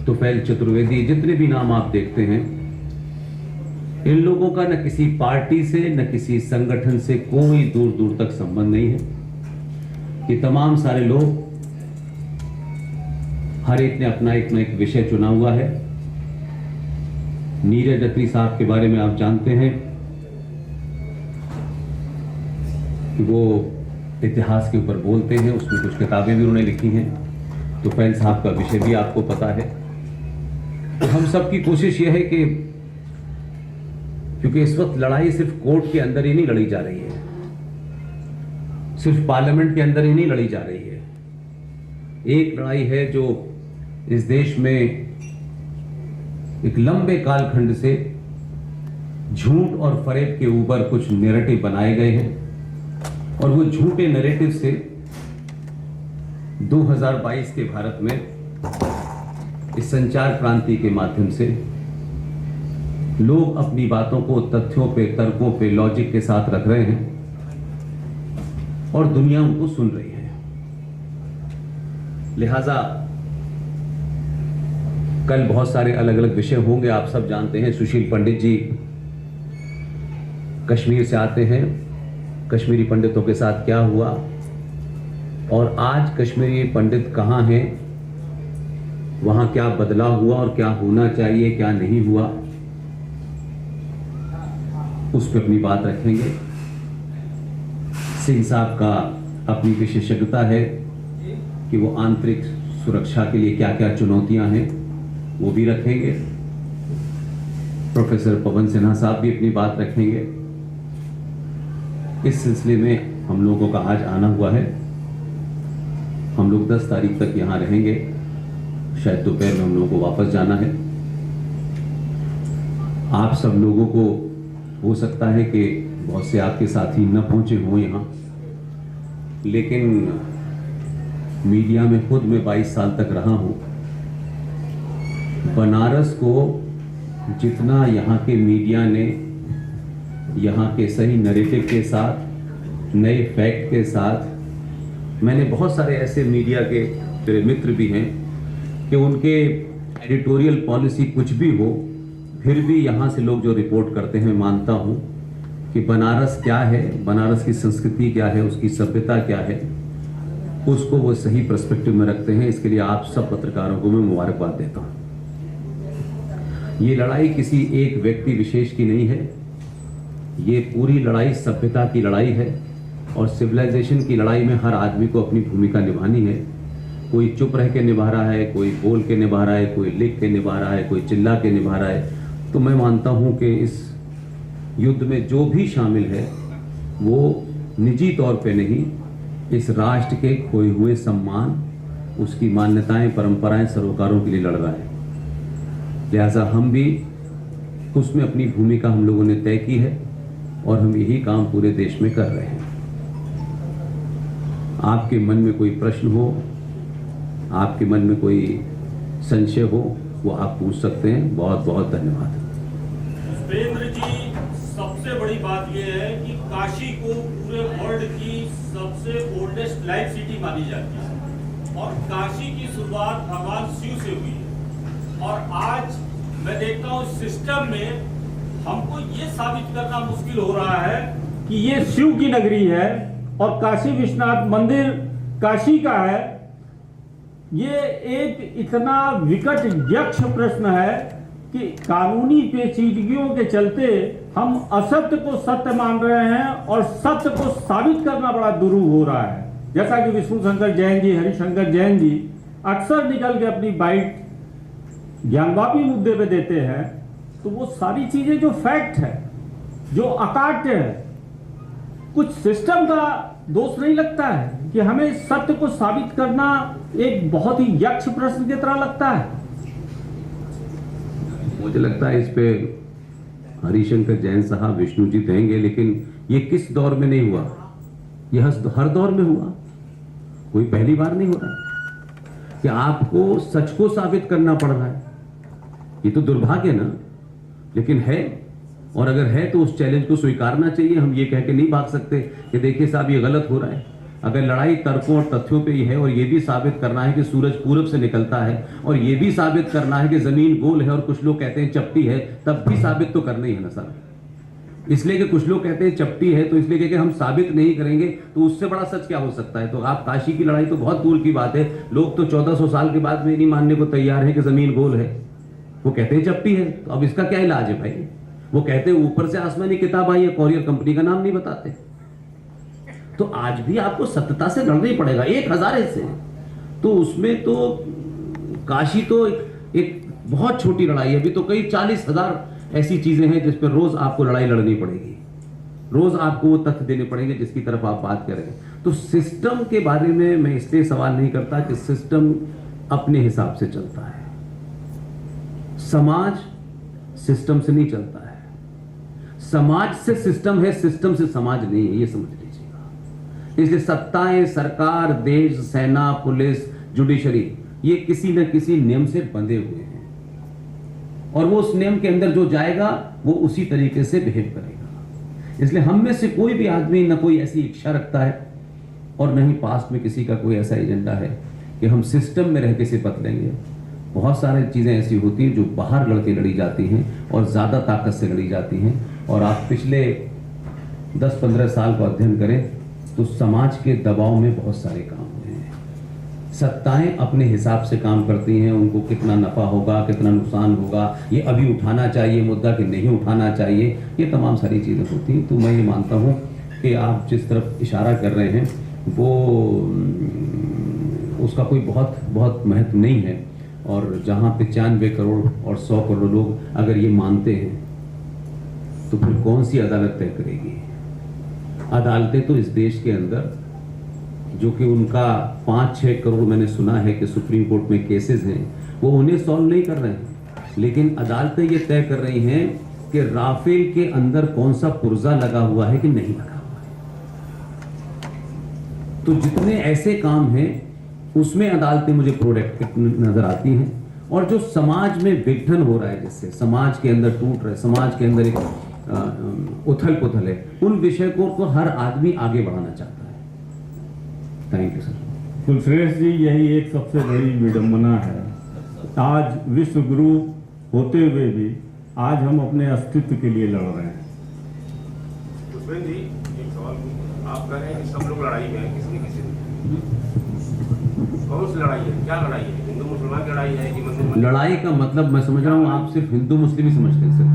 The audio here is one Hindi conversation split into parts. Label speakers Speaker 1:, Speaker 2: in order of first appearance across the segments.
Speaker 1: तुफैल चतुर्वेदी, जितने भी नाम आप देखते हैं, इन लोगों का न किसी पार्टी से न किसी संगठन से कोई दूर दूर तक संबंध नहीं है। ये तमाम सारे लोग, हर एक ने अपना एक न एक विषय चुना हुआ है। नीरज अत्री साहब के बारे में आप जानते हैं कि वो इतिहास के ऊपर बोलते हैं, उसमें कुछ किताबें भी उन्होंने लिखी हैं। तुफैल साहब का विषय भी आपको पता है। तो हम सब की कोशिश यह है कि, क्योंकि इस वक्त लड़ाई सिर्फ कोर्ट के अंदर ही नहीं लड़ी जा रही है, सिर्फ पार्लियामेंट के अंदर ही नहीं लड़ी जा रही है। एक लड़ाई है जो इस देश में एक लंबे कालखंड से झूठ और फरेब के ऊपर कुछ नैरेटिव बनाए गए हैं, और वो झूठे नैरेटिव से 2022 के भारत में इस संचार क्रांति के माध्यम से लोग अपनी बातों को तथ्यों पे, तर्कों पे, लॉजिक के साथ रख रहे हैं और दुनिया उनको सुन रही है। लिहाजा कल बहुत सारे अलग अलग विषय होंगे। आप सब जानते हैं सुशील पंडित जी कश्मीर से आते हैं, कश्मीरी पंडितों के साथ क्या हुआ, और आज कश्मीरी पंडित कहाँ हैं, वहां क्या बदलाव हुआ और क्या होना चाहिए, क्या नहीं हुआ, उस पर अपनी बात रखेंगे। सिंह साहब का अपनी विशेषज्ञता है कि वो आंतरिक सुरक्षा के लिए क्या क्या चुनौतियां हैं, वो भी रखेंगे। प्रोफेसर पवन सिन्हा साहब भी अपनी बात रखेंगे। इस सिलसिले में हम लोगों का आज आना हुआ है। हम लोग 10 तारीख तक यहाँ रहेंगे, शायद दोपहर में हम लोगों को वापस जाना है। आप सब लोगों को हो सकता है कि बहुत से आपके साथी न पहुंचे हों यहाँ, लेकिन मीडिया में खुद मैं 22 साल तक रहा हूँ। बनारस को जितना यहाँ के मीडिया ने यहाँ के सही नैरेटिव के साथ, नए फैक्ट के साथ, मैंने बहुत सारे ऐसे मीडिया के मेरे मित्र भी हैं कि उनके एडिटोरियल पॉलिसी कुछ भी हो, फिर भी यहाँ से लोग जो रिपोर्ट करते हैं, मैं मानता हूँ कि बनारस क्या है, बनारस की संस्कृति क्या है, उसकी सभ्यता क्या है, उसको वो सही पर्सपेक्टिव में रखते हैं। इसके लिए आप सब पत्रकारों को मैं मुबारकबाद देता हूँ। ये लड़ाई किसी एक व्यक्ति विशेष की नहीं है, ये पूरी लड़ाई सभ्यता की लड़ाई है, और सिविलाइजेशन की लड़ाई में हर आदमी को अपनी भूमिका निभानी है। कोई चुप रह के निभा रहा है, कोई बोल के निभा रहा है, कोई लिख के निभा रहा है, कोई चिल्ला के निभा रहा है। तो मैं मानता हूं कि इस युद्ध में जो भी शामिल है वो निजी तौर पे नहीं, इस राष्ट्र के खोए हुए सम्मान, उसकी मान्यताएं, परंपराएं, सरोकारों के लिए लड़ रहा है। लिहाजा हम भी उसमें अपनी भूमिका हम लोगों ने तय की है, और हम यही काम पूरे देश में कर रहे हैं। आपके मन में कोई प्रश्न हो, आपके मन में कोई संशय हो, वो आप पूछ सकते हैं। बहुत बहुत धन्यवाद।
Speaker 2: पुष्पेंद्र जी, सबसे बड़ी बात यह है कि काशी को पूरे वर्ल्ड की सबसे ओल्डेस्ट लाइफ सिटी मानी जाती है, और काशी की शुरुआत भगवान शिव से हुई है। और आज मैं देखता हूँ सिस्टम में हमको ये साबित करना मुश्किल हो रहा है कि ये शिव की नगरी है और काशी विश्वनाथ मंदिर काशी का है। ये एक इतना विकट यक्ष प्रश्न है कि कानूनी पेचीदगियों के चलते हम असत्य को सत्य मान रहे हैं और सत्य को साबित करना बड़ा दुरूह हो रहा है। जैसा कि विष्णु शंकर जैन जी, हरिशंकर जैन जी अक्सर निकल के अपनी बाइट ज्ञानवापी मुद्दे पे देते हैं, तो वो सारी चीजें जो फैक्ट है, जो अकाट्य है, कुछ सिस्टम का दोष नहीं लगता है कि हमें सत्य को साबित करना एक बहुत ही यक्ष प्रश्न की तरह लगता है।
Speaker 1: मुझे लगता है इस पे हरिशंकर जैन साहब, विष्णु जी देंगे, लेकिन ये किस दौर में नहीं हुआ, यह हर दौर में हुआ, कोई पहली बार नहीं हो रहा कि आपको सच को साबित करना पड़ रहा है। ये तो दुर्भाग्य ना, लेकिन है, और अगर है तो उस चैलेंज को स्वीकारना चाहिए। हम ये कह के नहीं भाग सकते कि देखिए साहब ये गलत हो रहा है। अगर लड़ाई तर्कों और तथ्यों पे ही है और ये भी साबित करना है कि सूरज पूरब से निकलता है और ये भी साबित करना है कि जमीन गोल है और कुछ लोग कहते हैं चपटी है, तब भी साबित तो करना ही है ना सर। इसलिए कि कुछ लोग कहते हैं चपटी है, तो इसलिए कि हम साबित नहीं करेंगे तो उससे बड़ा सच क्या हो सकता है। तो आप काशी की लड़ाई तो बहुत दूर की बात है, लोग तो 1400 साल के बाद में नहीं मानने को तैयार है कि जमीन गोल है, वो कहते हैं चपटी है। तो अब इसका क्या इलाज है भाई? वो कहते हैं ऊपर से आसमानी किताब आई है, कॉरियर कंपनी का नाम नहीं बताते। तो आज भी आपको सत्यता से लड़ना ही पड़ेगा 1000 से। तो उसमें तो काशी तो एक बहुत छोटी लड़ाई है, अभी तो कई 40,000 ऐसी चीजें हैं जिस पर रोज आपको लड़ाई लड़नी पड़ेगी, रोज आपको वो तथ्य देने पड़ेंगे जिसकी तरफ आप बात करें। तो सिस्टम के बारे में मैं इसलिए सवाल नहीं करता कि सिस्टम अपने हिसाब से चलता है, समाज सिस्टम से नहीं चलता है, समाज से सिस्टम है, सिस्टम से समाज नहीं है, ये समझ लीजिएगा। इसलिए सत्ताएं, सरकार, देश, सेना, पुलिस, जुडिशरी, ये किसी न किसी नियम से बंधे हुए हैं और वो उस नियम के अंदर जो जाएगा वो उसी तरीके से बिहेव करेगा। इसलिए हम में से कोई भी आदमी न कोई ऐसी इच्छा रखता है और न ही पास्ट में किसी का कोई ऐसा एजेंडा है कि हम सिस्टम में रह के से बदलेंगे। बहुत सारी चीज़ें ऐसी होती हैं जो बाहर लड़के लड़ी जाती हैं और ज़्यादा ताकत से लड़ी जाती हैं। और आप पिछले 10-15 साल का अध्ययन करें तो समाज के दबाव में बहुत सारे काम हुए हैं। सत्ताएं अपने हिसाब से काम करती हैं, उनको कितना नफ़ा होगा, कितना नुकसान होगा, ये अभी उठाना चाहिए मुद्दा कि नहीं उठाना चाहिए, ये तमाम सारी चीज़ें होती हैं। तो मैं ये मानता हूँ कि आप जिस तरफ इशारा कर रहे हैं वो उसका कोई बहुत बहुत महत्व नहीं है। और जहाँ 95 करोड़ और 100 करोड़ लोग अगर ये मानते हैं तो फिर कौन सी अदालत तय करेगी? अदालतें तो इस देश के अंदर जो कि उनका 5-6 करोड़ मैंने सुना है कि सुप्रीम कोर्ट में केसेस हैं, वो उन्हें सॉल्व नहीं कर रहे हैं, लेकिन अदालतें ये तय कर रही हैं कि राफेल के अंदर कौन सा पुर्जा लगा हुआ है कि नहीं लगा हुआ है। तो जितने ऐसे काम हैं उसमें अदालतें मुझे प्रोडक्ट नजर आती हैं। और जो समाज में विघटन हो रहा है, जिससे समाज के अंदर टूट रहे, समाज के अंदर एक उथल पुथल है, उन विषय को तो हर आदमी आगे बढ़ाना चाहता है। Thank you sir.
Speaker 3: Kulshreshtha ji, यही एक सबसे बड़ी विडंबना है। आज विश्व गुरु होते हुए भी आज हम अपने अस्तित्व के लिए लड़ रहे हैं।
Speaker 4: कुलश्रेष्ठ जी, एक सवाल आप कह रहे हैं कि सब लोग लड़ाई में हैं, किसी न किसी कौन सी लड़ाई है? क्या लड़ाई है? हिंदू मुसलमान की लड़ाई है कि मुसलमान?
Speaker 1: लड़ाई का मतलब मैं समझ रहा हूँ आप सिर्फ हिंदू मुस्लिम ही समझते हैं सर।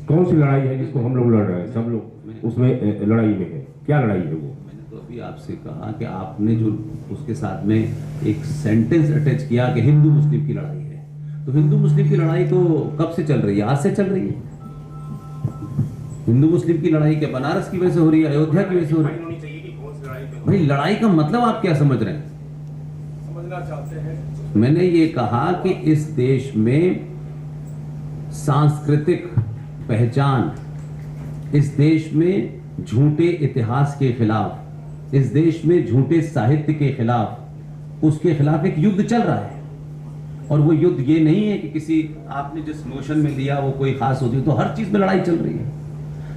Speaker 5: कौन सी लड़ाई है जिसको हम लोग लड़ रहे हैं? सब लोग उसमें लड़ाई में है, क्या लड़ाई है वो?
Speaker 1: मैंने तो अभी आपसे कहा कि आपने जो उसके साथ में एक सेंटेंस अटैच किया कि हिंदू मुस्लिम की लड़ाई है, तो हिंदू मुस्लिम की लड़ाई तो कब से चल रही है? आज से चल रही है। हिंदू मुस्लिम की लड़ाई क्या बनारस की वजह से हो रही है, अयोध्या की वजह से हो रही है?
Speaker 4: होनी चाहिए कि कौन सी लड़ाई पे
Speaker 1: भाई लड़ाई का मतलब आप क्या समझ रहे हैं?
Speaker 4: समझना चाहते हैं।
Speaker 1: मैंने ये कहा कि इस देश में सांस्कृतिक पहचान, इस देश में झूठे इतिहास के खिलाफ, इस देश में झूठे साहित्य के खिलाफ, उसके खिलाफ एक युद्ध चल रहा है। और वो युद्ध ये नहीं है कि किसी आपने जिस नोशन में लिया वो कोई खास होती है, तो हर चीज में लड़ाई चल रही है।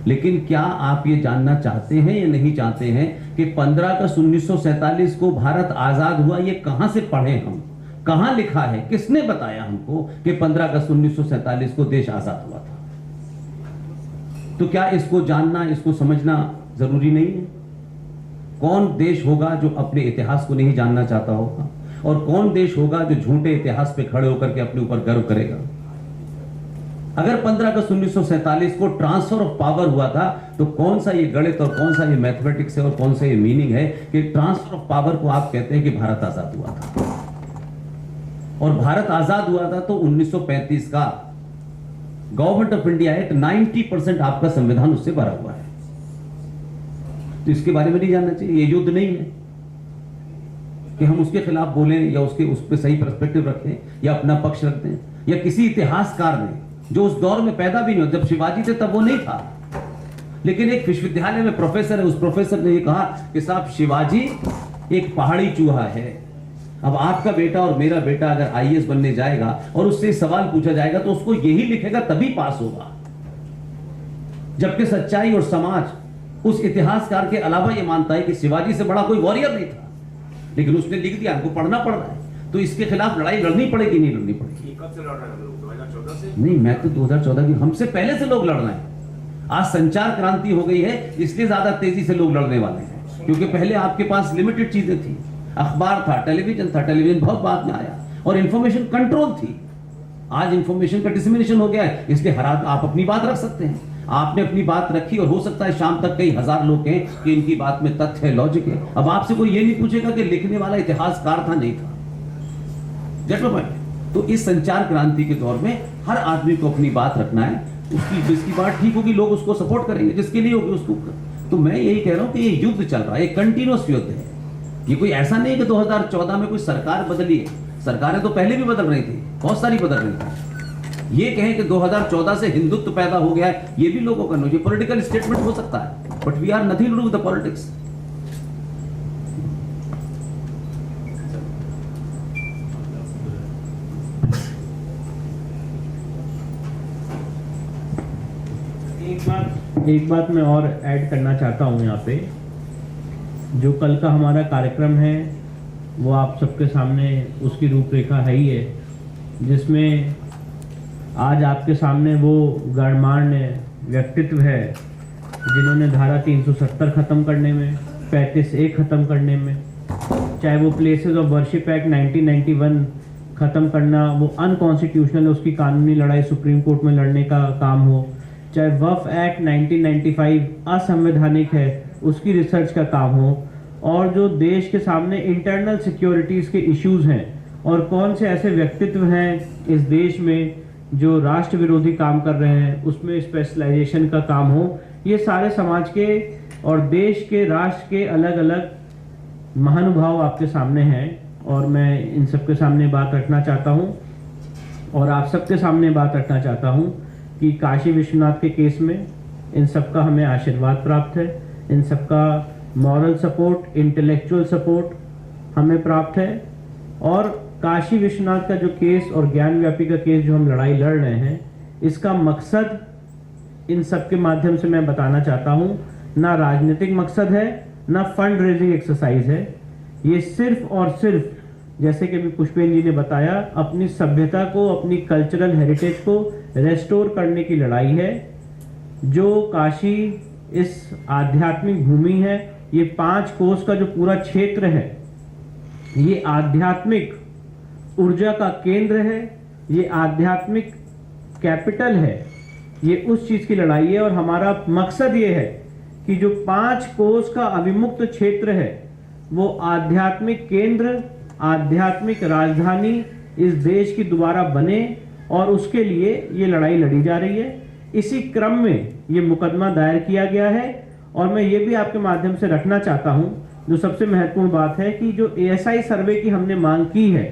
Speaker 1: लेकिन क्या आप ये जानना चाहते हैं या नहीं चाहते हैं कि 15 अगस्त 1947 को भारत आजाद हुआ? ये कहां से पढ़े हम, कहां लिखा है, किसने बताया हमको कि 15 अगस्त 1947 को देश आजाद हुआ था? तो क्या इसको जानना, इसको समझना जरूरी नहीं है? कौन देश होगा जो अपने इतिहास को नहीं जानना चाहता होगा? और कौन देश होगा जो झूठे इतिहास पे खड़े होकर के अपने ऊपर गर्व करेगा? अगर 15 अगस्त 1947 को ट्रांसफर ऑफ पावर हुआ था, तो कौन सा ये गणित और कौन सा ये मैथमेटिक्स है और कौन सा ये मीनिंग है कि ट्रांसफर ऑफ पावर को आप कहते हैं कि भारत आजाद हुआ था? और भारत आजाद हुआ था तो 1935 का गवर्नमेंट ऑफ इंडिया एक्ट 90% आपका संविधान उससे भरा हुआ है। तो इसके बारे में नहीं जानना चाहिए? ये युद्ध नहीं है कि हम उसके खिलाफ बोलें या उसके उस पर सही पर्सपेक्टिव रखते हैं या अपना पक्ष रखते हैं। या किसी इतिहासकार ने जो उस दौर में पैदा भी नहीं हो, जब शिवाजी थे तब वो नहीं था, लेकिन एक विश्वविद्यालय में प्रोफेसर है, उस प्रोफेसर ने ये कहा कि साहब शिवाजी एक पहाड़ी चूहा है। अब आपका बेटा और मेरा बेटा अगर आईएएस बनने जाएगा और उससे सवाल पूछा जाएगा तो उसको यही लिखेगा तभी पास होगा, जबकि सच्चाई और समाज उस इतिहासकार के अलावा ये मानता है कि शिवाजी से बड़ा कोई वॉरियर नहीं था, लेकिन उसने लिख दिया, हमको पढ़ना पड़ रहा है, तो इसके खिलाफ लड़ाई लड़नी पड़ेगी, नहीं लड़नी पड़ेगी?
Speaker 4: ये कब से लड़ रहे हैं हम लोग? 2014 से?
Speaker 1: नहीं, मैं तो 2014 की, हमसे पहले से लोग लड़ रहे हैं। आज संचार क्रांति हो गई है, इसलिए ज्यादा तेजी से लोग लड़ने वाले हैं, क्योंकि पहले आपके पास लिमिटेड चीजें थी, अखबार था, टेलीविजन था, टेलीविजन बहुत बाद में आया, और इंफॉर्मेशन कंट्रोल थी। आज इंफॉर्मेशन का डिसमिनेशन हो गया है, इसलिए हर आदमी आप अपनी बात रख सकते हैं। आपने अपनी बात रखी और हो सकता है शाम तक कई हजार लोग कहें कि इनकी बात में तथ्य है, लॉजिक है। अब आपसे कोई ये नहीं पूछेगा कि लिखने वाला इतिहासकार था, नहीं था। Gate my point? तो इस संचार क्रांति के दौर में हर आदमी को अपनी बात रखना है, उसकी जिसकी बात ठीक होगी लोग उसको सपोर्ट करेंगे, जिसके लिए होगी उसको। तो मैं यही कह रहा हूं कि ये युद्ध चल रहा है, ये कंटिन्यूअस युद्ध है। ये कोई ऐसा नहीं कि 2014 में कोई सरकार बदली है, सरकारें तो पहले भी बदल रही थी, बहुत सारी बदल रही थी। ये कहें कि 2014 से हिंदुत्व पैदा हो गया है, ये भी लोगों का नहीं, पॉलिटिकल स्टेटमेंट हो सकता है, but we are nothing to do with the politics.
Speaker 6: एक बात मैं और ऐड करना चाहता हूँ यहाँ पे। जो कल का हमारा कार्यक्रम है वो आप सबके सामने उसकी रूपरेखा है ही है, जिसमें आज आपके सामने वो गणमान्य व्यक्तित्व है जिन्होंने धारा 370 खत्म करने में, 35A खत्म करने में, चाहे वो प्लेसेस ऑफ वर्शिप एक्ट 1991 खत्म करना, वो अनकॉन्स्टिट्यूशनल है, उसकी कानूनी लड़ाई सुप्रीम कोर्ट में लड़ने का काम हो, चाहे वफ एक्ट 1995 असंवैधानिक है, उसकी रिसर्च का काम हो, और जो देश के सामने इंटरनल सिक्योरिटीज के इश्यूज हैं और कौन से ऐसे व्यक्तित्व हैं इस देश में जो राष्ट्र विरोधी काम कर रहे हैं, उसमें स्पेशलाइजेशन का काम हो, ये सारे समाज के और देश के, राष्ट्र के अलग अलग महानुभाव आपके सामने हैं। और मैं इन सबके सामने बात रखना चाहता हूँ और आप सबके सामने बात रखना चाहता हूँ कि काशी विश्वनाथ के केस में इन सबका हमें आशीर्वाद प्राप्त है, इन सबका मॉरल सपोर्ट, इंटेलेक्चुअल सपोर्ट हमें प्राप्त है। और काशी विश्वनाथ का जो केस और ज्ञान व्यापी का केस जो हम लड़ाई लड़ रहे हैं, इसका मकसद इन सब के माध्यम से मैं बताना चाहता हूँ, ना राजनीतिक मकसद है, ना फंड रेजिंग एक्सरसाइज है। ये सिर्फ और सिर्फ, जैसे कि अभी पुष्पेन जी ने बताया, अपनी सभ्यता को, अपनी कल्चरल हेरिटेज को रेस्टोर करने की लड़ाई है। जो काशी इस आध्यात्मिक भूमि है, ये 5 कोस का जो पूरा क्षेत्र है, ये आध्यात्मिक ऊर्जा का केंद्र है, ये आध्यात्मिक कैपिटल है, ये उस चीज की लड़ाई है। और हमारा मकसद ये है कि जो 5 कोस का अविमुक्त क्षेत्र है, वो आध्यात्मिक केंद्र, आध्यात्मिक राजधानी इस देश की दोबारा बने, और उसके लिए ये लड़ाई लड़ी जा रही है। इसी क्रम में ये मुकदमा दायर किया गया है। और मैं ये भी आपके माध्यम से रखना चाहता हूं, जो सबसे महत्वपूर्ण बात है कि जो ASI सर्वे की हमने मांग की है,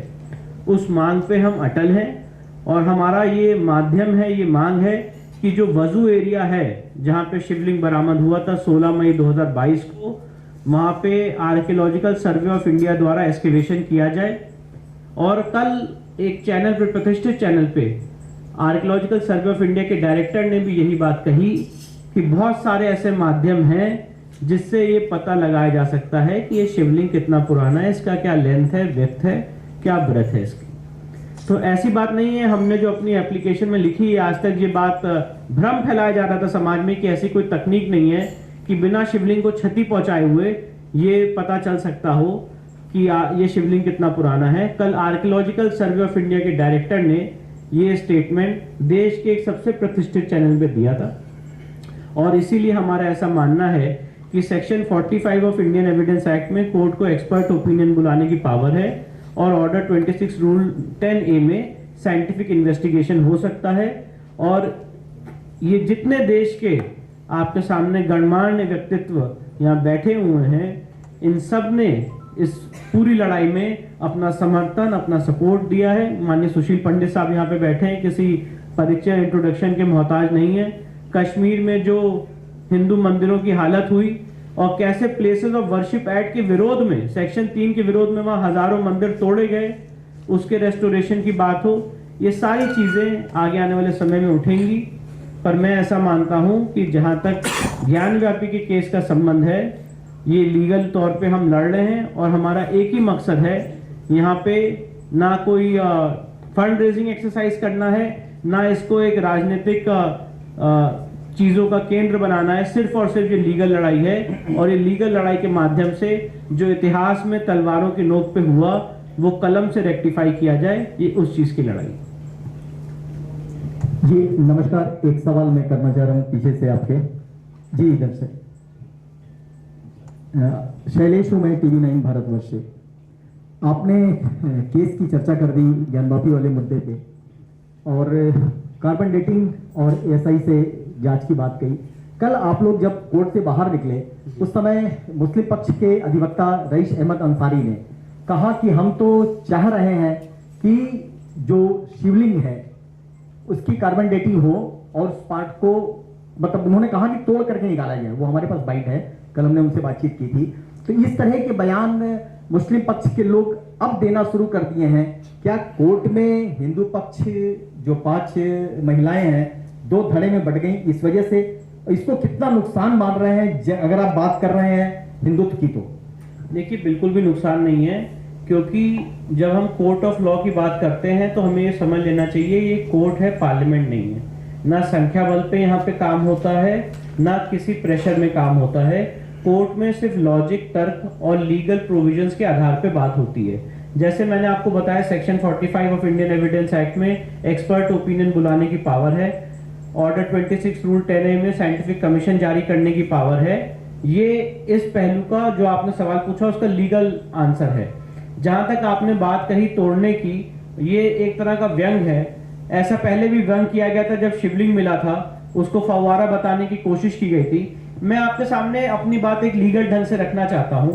Speaker 6: उस मांग पे हम अटल हैं। और हमारा ये माध्यम है, ये मांग है कि जो वजू एरिया है जहां पे शिवलिंग बरामद हुआ था 16 मई 2022 को, वहां पे आर्कियोलॉजिकल सर्वे ऑफ इंडिया द्वारा एक्सकेवेशन किया जाए। और कल एक चैनल पे, प्रतिष्ठित चैनल पे, आर्कियोलॉजिकल सर्वे ऑफ इंडिया के डायरेक्टर ने भी यही बात कही कि बहुत सारे ऐसे माध्यम हैं जिससे ये पता लगाया जा सकता है कि ये शिवलिंग कितना पुराना है, इसका क्या लेंथ है, विड्थ है, क्या ब्रेथ है इसकी। तो ऐसी बात नहीं है, हमने जो अपनी एप्लीकेशन में लिखी है, आज तक ये बात भ्रम फैलाया जा रहा था समाज में कि ऐसी कोई तकनीक नहीं है कि बिना शिवलिंग को क्षति पहुंचाए हुए ये पता चल सकता हो कि ये शिवलिंग कितना पुराना है। कल आर्कियोलॉजिकल सर्वे ऑफ इंडिया के डायरेक्टर ने ये स्टेटमेंट देश के एक सबसे प्रतिष्ठित चैनल पे दिया था। और इसीलिए हमारा ऐसा मानना है कि section 45 of Indian evidence act में कोर्ट को एक्सपर्ट ओपिनियन बुलाने की पावर है, और ऑर्डर 26 रूल 10A में साइंटिफिक इन्वेस्टिगेशन हो सकता है। और ये जितने देश के आपके सामने गणमान्य व्यक्तित्व यहाँ बैठे हुए हैं, इन सब ने इस पूरी लड़ाई में अपना समर्थन, अपना सपोर्ट दिया है। माननीय सुशील पंडित साहब यहाँ पे बैठे हैं, किसी परिचय, इंट्रोडक्शन के मोहताज नहीं है। कश्मीर में जो हिंदू मंदिरों की हालत हुई और कैसे प्लेसेस ऑफ वर्शिप एक्ट के विरोध में, सेक्शन 3 के विरोध में वहां हजारों मंदिर तोड़े गए, उसके रेस्टोरेशन की बात हो, ये सारी चीजें आगे आने वाले समय में उठेंगी। पर मैं ऐसा मानता हूं कि जहां तक ज्ञानव्यापी के केस का संबंध है। ये लीगल तौर पे हम लड़ रहे हैं और हमारा एक ही मकसद है, यहाँ पे ना कोई फंड रेजिंग एक्सरसाइज करना है, ना इसको एक राजनीतिक चीजों का केंद्र बनाना है। सिर्फ और सिर्फ ये लीगल लड़ाई है और ये लीगल लड़ाई के माध्यम से जो इतिहास में तलवारों की नोक पे हुआ वो कलम से रेक्टिफाई किया जाए, ये उस चीज की लड़ाई।
Speaker 7: जी नमस्कार, एक सवाल मैं करना चाह रहा हूँ पीछे से आपके। जी इधर से शैलेश हूँ मैं, TV9 भारतवर्ष से। आपने केस की चर्चा कर दी ज्ञानवापी वाले मुद्दे पे और कार्बन डेटिंग और ASI से जांच की बात कही। कल आप लोग जब कोर्ट से बाहर निकले उस समय मुस्लिम पक्ष के अधिवक्ता रईस अहमद अंसारी ने कहा कि हम तो चाह रहे हैं कि जो शिवलिंग है उसकी कार्बन डेटिंग हो और उस पार्ट को, मतलब उन्होंने कहा कि तोड़ करके निकाला जाए। वो हमारे पास बाइट है, कल हमने उनसे बातचीत की थी। तो इस तरह के बयान मुस्लिम पक्ष के लोग अब देना शुरू कर दिए हैं। क्या कोर्ट में हिंदू पक्ष जो 5 महिलाएं हैं 2 धड़े में बट गई, इस वजह से इसको कितना नुकसान मान रहे हैं अगर आप बात कर रहे हैं हिंदुत्व की? तो
Speaker 6: देखिए बिल्कुल भी नुकसान नहीं है, क्योंकि जब हम कोर्ट ऑफ लॉ की बात करते हैं तो हमें ये समझ लेना चाहिए ये कोर्ट है, पार्लियामेंट नहीं है। ना संख्या बल पे यहाँ पे काम होता है, ना किसी प्रेशर में काम होता है। कोर्ट में सिर्फ लॉजिक, तर्क और लीगल प्रोविजंस के आधार पे बात होती है। जैसे मैंने आपको बताया section 45 of Indian evidence act में एक्सपर्ट ओपिनियन बुलाने की पावर है। ऑर्डर 26 रूल 10A में साइंटिफिक कमीशन जारी करने की पावर है। ये इस पहलू का जो आपने सवाल पूछा उसका लीगल आंसर है। जहां तक आपने बात कही तोड़ने की, ये एक तरह का व्यंग है। ऐसा पहले भी व्यंग किया गया था जब शिवलिंग मिला था, उसको फव्वारा बताने की कोशिश की गई थी। मैं आपके सामने अपनी बात एक लीगल ढंग से रखना चाहता हूं।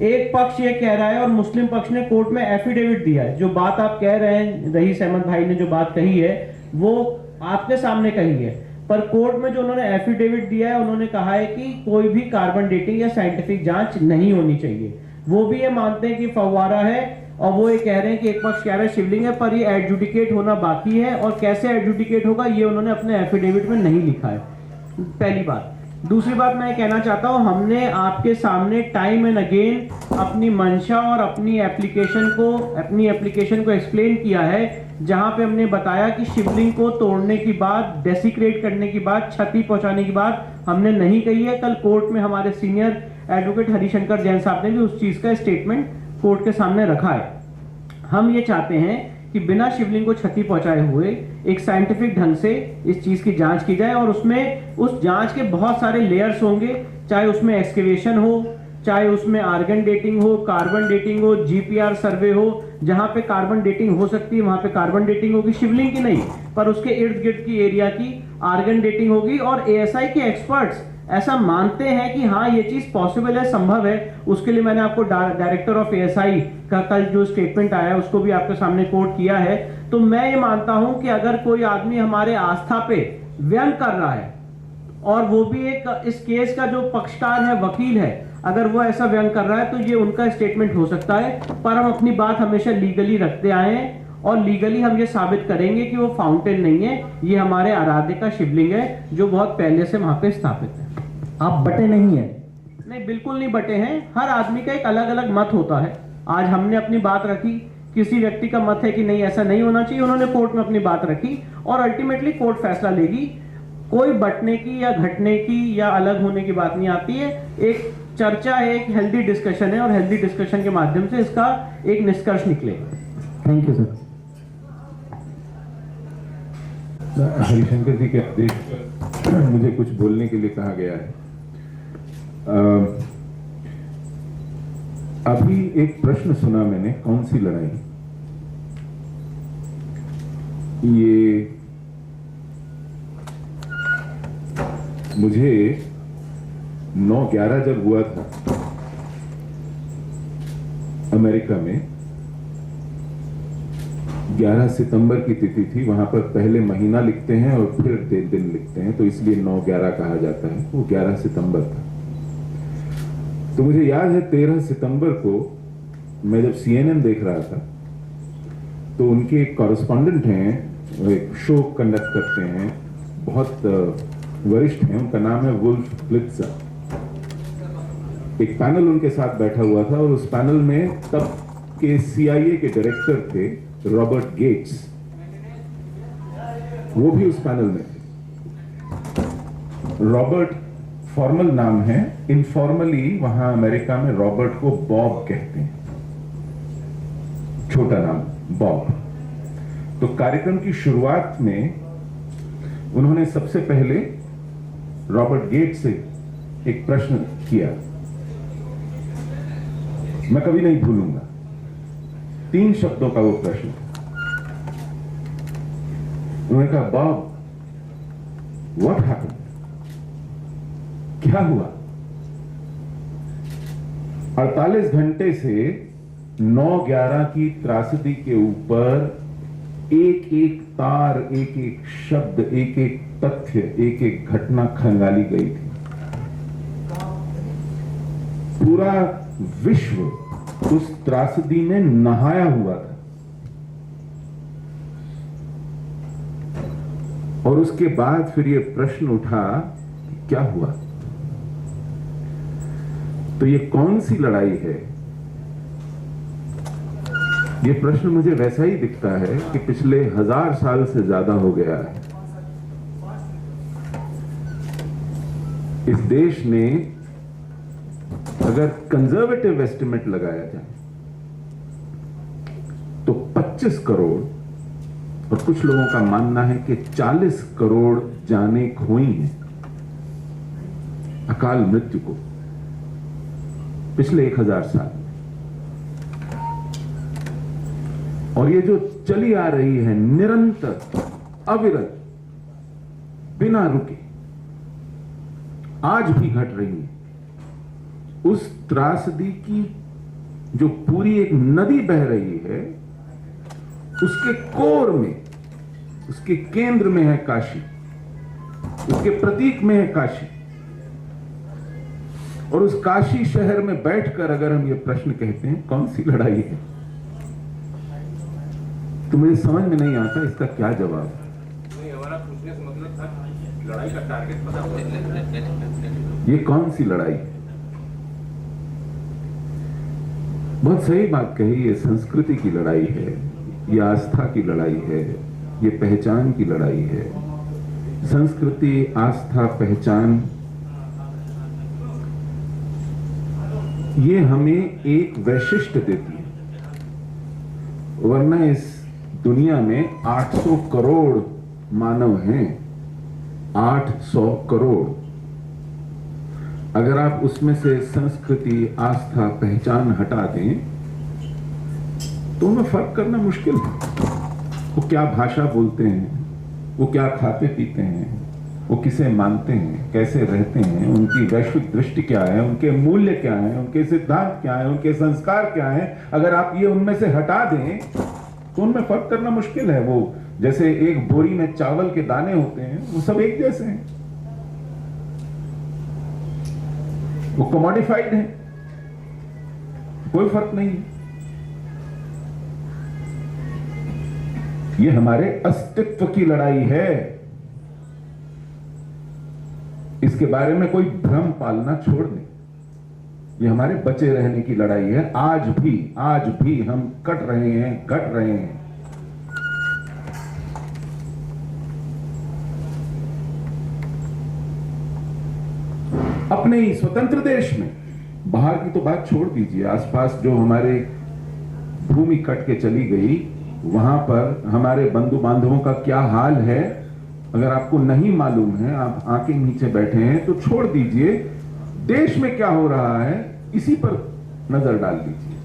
Speaker 6: एक पक्ष ये कह रहा है और मुस्लिम पक्ष ने कोर्ट में एफिडेविट दिया है। जो बात आप कह रहे हैं, रईस अहमद भाई ने जो बात कही है वो आपके सामने कही है, पर कोर्ट में जो उन्होंने एफिडेविट दिया है उन्होंने कहा है कि कोई भी कार्बन डेटिंग या साइंटिफिक जांच नहीं होनी चाहिए। वो भी ये मानते हैं कि फव्वारा है और वो ये कह रहे हैं कि एक पक्ष कह रहा है शिवलिंग है, पर ये एडजुडिकेट होना बाकी है और कैसे एडजुडिकेट होगा ये उन्होंने अपने एफिडेविट में नहीं लिखा है। पहली बात। दूसरी बात मैं कहना चाहता हूं, हमने आपके सामने टाइम एंड अगेन अपनी मंशा और अपनी एप्लीकेशन को एक्सप्लेन किया है, जहां पे हमने बताया कि शिवलिंग को तोड़ने की बात, डेसिक्रेट करने की बात, क्षति पहुंचाने की बात हमने नहीं कही है। कल कोर्ट में हमारे सीनियर एडवोकेट हरिशंकर जैन साहब ने भी उस चीज का स्टेटमेंट कोर्ट के सामने रखा है। हम ये चाहते हैं कि बिना शिवलिंग को क्षति पहुंचाए हुए एक साइंटिफिक ढंग से इस चीज की जांच की जाए और उसमें उस जांच के बहुत सारे लेयर्स होंगे, चाहे उसमें एक्सकेवेशन हो, चाहे उसमें आर्गन डेटिंग हो, कार्बन डेटिंग हो, GPR सर्वे हो। जहां पे कार्बन डेटिंग हो सकती है वहां पे कार्बन डेटिंग होगी, शिवलिंग की नहीं पर उसके इर्द गिर्द की एरिया की आर्गन डेटिंग होगी। और ASI के एक्सपर्ट्स ऐसा मानते हैं कि हाँ ये चीज पॉसिबल है, संभव है। उसके लिए मैंने आपको डायरेक्टर ऑफ ASI का कल जो स्टेटमेंट आया उसको भी आपके सामने कोट किया है। तो मैं ये मानता हूं कि अगर कोई आदमी हमारे आस्था पे व्यंग कर रहा है और वो भी एक इस केस का जो पक्षकार है, वकील है, अगर वो ऐसा व्यंग कर रहा है तो ये उनका स्टेटमेंट हो सकता है। पर हम अपनी बात हमेशा लीगली रखते आए हैं और लीगली हम ये साबित करेंगे कि वो फाउंटेन नहीं है, ये हमारे आराध्य का शिवलिंग है जो बहुत पहले से वहां पे स्थापित है।
Speaker 7: आप बटे नहीं है?
Speaker 6: नहीं, बिल्कुल नहीं बटे हैं। हर आदमी का एक अलग अलग मत होता है। आज हमने अपनी बात रखी, किसी व्यक्ति का मत है कि नहीं ऐसा नहीं होना चाहिए, उन्होंने कोर्ट में अपनी बात रखी और अल्टीमेटली कोर्ट फैसला लेगी। कोई बटने की या घटने की या अलग होने की बात नहीं आती है। एक चर्चा है, एक हेल्दी डिस्कशन है और हेल्दी डिस्कशन के माध्यम से इसका एक निष्कर्ष निकलेगा।
Speaker 7: Thank you sir.
Speaker 5: Harishankar ji के आदेश पर मुझे कुछ बोलने के लिए कहा गया है। अभी एक प्रश्न सुना मैंने, कौन सी लड़ाई? ये मुझे 9/11 जब हुआ था अमेरिका में, 11 सितंबर की तिथि थी। वहां पर पहले महीना लिखते हैं और फिर दिन लिखते हैं, तो इसलिए 9/11 कहा जाता है। वो 11 सितंबर था। तो मुझे याद है 13 सितंबर को मैं जब CNN देख रहा था तो उनके एक कॉरेस्पॉन्डेंट हैं, वो एक शो कंडक्ट करते हैं, बहुत वरिष्ठ हैं, उनका नाम है वुल्फ ब्लिट्जर। एक पैनल उनके साथ बैठा हुआ था और उस पैनल में तब के CIA के डायरेक्टर थे रॉबर्ट गेट्स, वो भी उस पैनल में थे। रॉबर्ट फॉर्मल नाम है, इनफॉर्मली वहां अमेरिका में रॉबर्ट को बॉब कहते हैं, छोटा नाम बॉब। तो कार्यक्रम की शुरुआत में उन्होंने सबसे पहले रॉबर्ट गेट से एक प्रश्न किया, मैं कभी नहीं भूलूंगा, 3 शब्दों का वो प्रश्न था। उन्होंने कहा, बॉब, व्हाट हैपेंड, क्या हुआ? 48 घंटे से 9/11 की त्रासदी के ऊपर एक एक तार, एक एक शब्द, एक एक तथ्य, एक एक घटना खंगाली गई थी। पूरा विश्व उस त्रासदी में नहाया हुआ था और उसके बाद फिर यह प्रश्न उठा, क्या हुआ? तो ये कौन सी लड़ाई है? ये प्रश्न मुझे वैसा ही दिखता है कि पिछले 1000 साल से ज्यादा हो गया है। इस देश ने अगर कंजर्वेटिव एस्टिमेट लगाया जाए तो 25 करोड़, और कुछ लोगों का मानना है कि 40 करोड़ जानें खोई हैं अकाल मृत्यु को पिछले 1000 साल। और ये जो चली आ रही है निरंतर, अविरत, बिना रुके, आज भी घट रही है, उस त्रासदी की जो पूरी एक नदी बह रही है, उसके कोर में, उसके केंद्र में है काशी, उसके प्रतीक में है काशी। और उस काशी शहर में बैठकर अगर हम ये प्रश्न कहते हैं कौन सी लड़ाई है, तो मुझे समझ में नहीं आता इसका क्या जवाब है।
Speaker 4: नहीं, हमारा पूछने से मतलब था लड़ाई का टारगेट पता होगा।
Speaker 5: ये कौन सी लड़ाई है? बहुत सही बात कही, ये संस्कृति की लड़ाई है, ये आस्था की लड़ाई है, ये पहचान की लड़ाई है। संस्कृति, आस्था, पहचान, ये हमें एक वैशिष्ट देती है, वरना इस दुनिया में 800 करोड़ मानव हैं, 800 करोड़। अगर आप उसमें से संस्कृति, आस्था, पहचान हटा दें तो उनमें फर्क करना मुश्किल है। वो क्या भाषा बोलते हैं, वो क्या खाते पीते हैं, वो किसे मानते हैं, कैसे रहते हैं, उनकी वैश्विक दृष्टि क्या है, उनके मूल्य क्या है, उनके सिद्धांत क्या है, उनके संस्कार क्या है, अगर आप ये उनमें से हटा दें तो उनमें फर्क करना मुश्किल है। वो जैसे एक बोरी में चावल के दाने होते हैं, वो सब एक जैसे हैं, वो कमोडिफाइड है, कोई फर्क नहीं है। ये हमारे अस्तित्व की लड़ाई है, इसके बारे में कोई भ्रम पालना छोड़ दें। ये हमारे बचे रहने की लड़ाई है। आज भी हम कट रहे हैं, घट रहे हैं। अपने ही स्वतंत्र देश में, बाहर की तो बात छोड़ दीजिए, आसपास जो हमारे भूमि कट के चली गई, वहां पर हमारे बंधु बांधवों का क्या हाल है, अगर आपको नहीं मालूम है, आप आंखें नीचे बैठे हैं, तो छोड़ दीजिए। देश में क्या हो रहा है इसी पर नजर डाल दीजिए।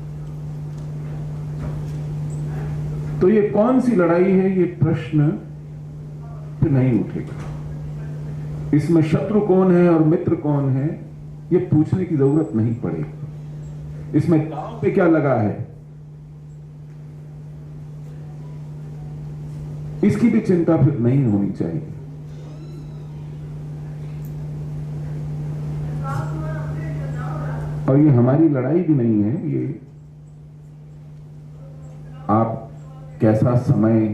Speaker 5: तो ये कौन सी लड़ाई है, ये प्रश्न फिर नहीं उठेगा। इसमें शत्रु कौन है और मित्र कौन है, ये पूछने की जरूरत नहीं पड़ेगी। इसमें दांव पे क्या लगा है, इसकी भी चिंता फिर नहीं होनी चाहिए। और ये हमारी लड़ाई भी नहीं है, ये आप कैसा समय,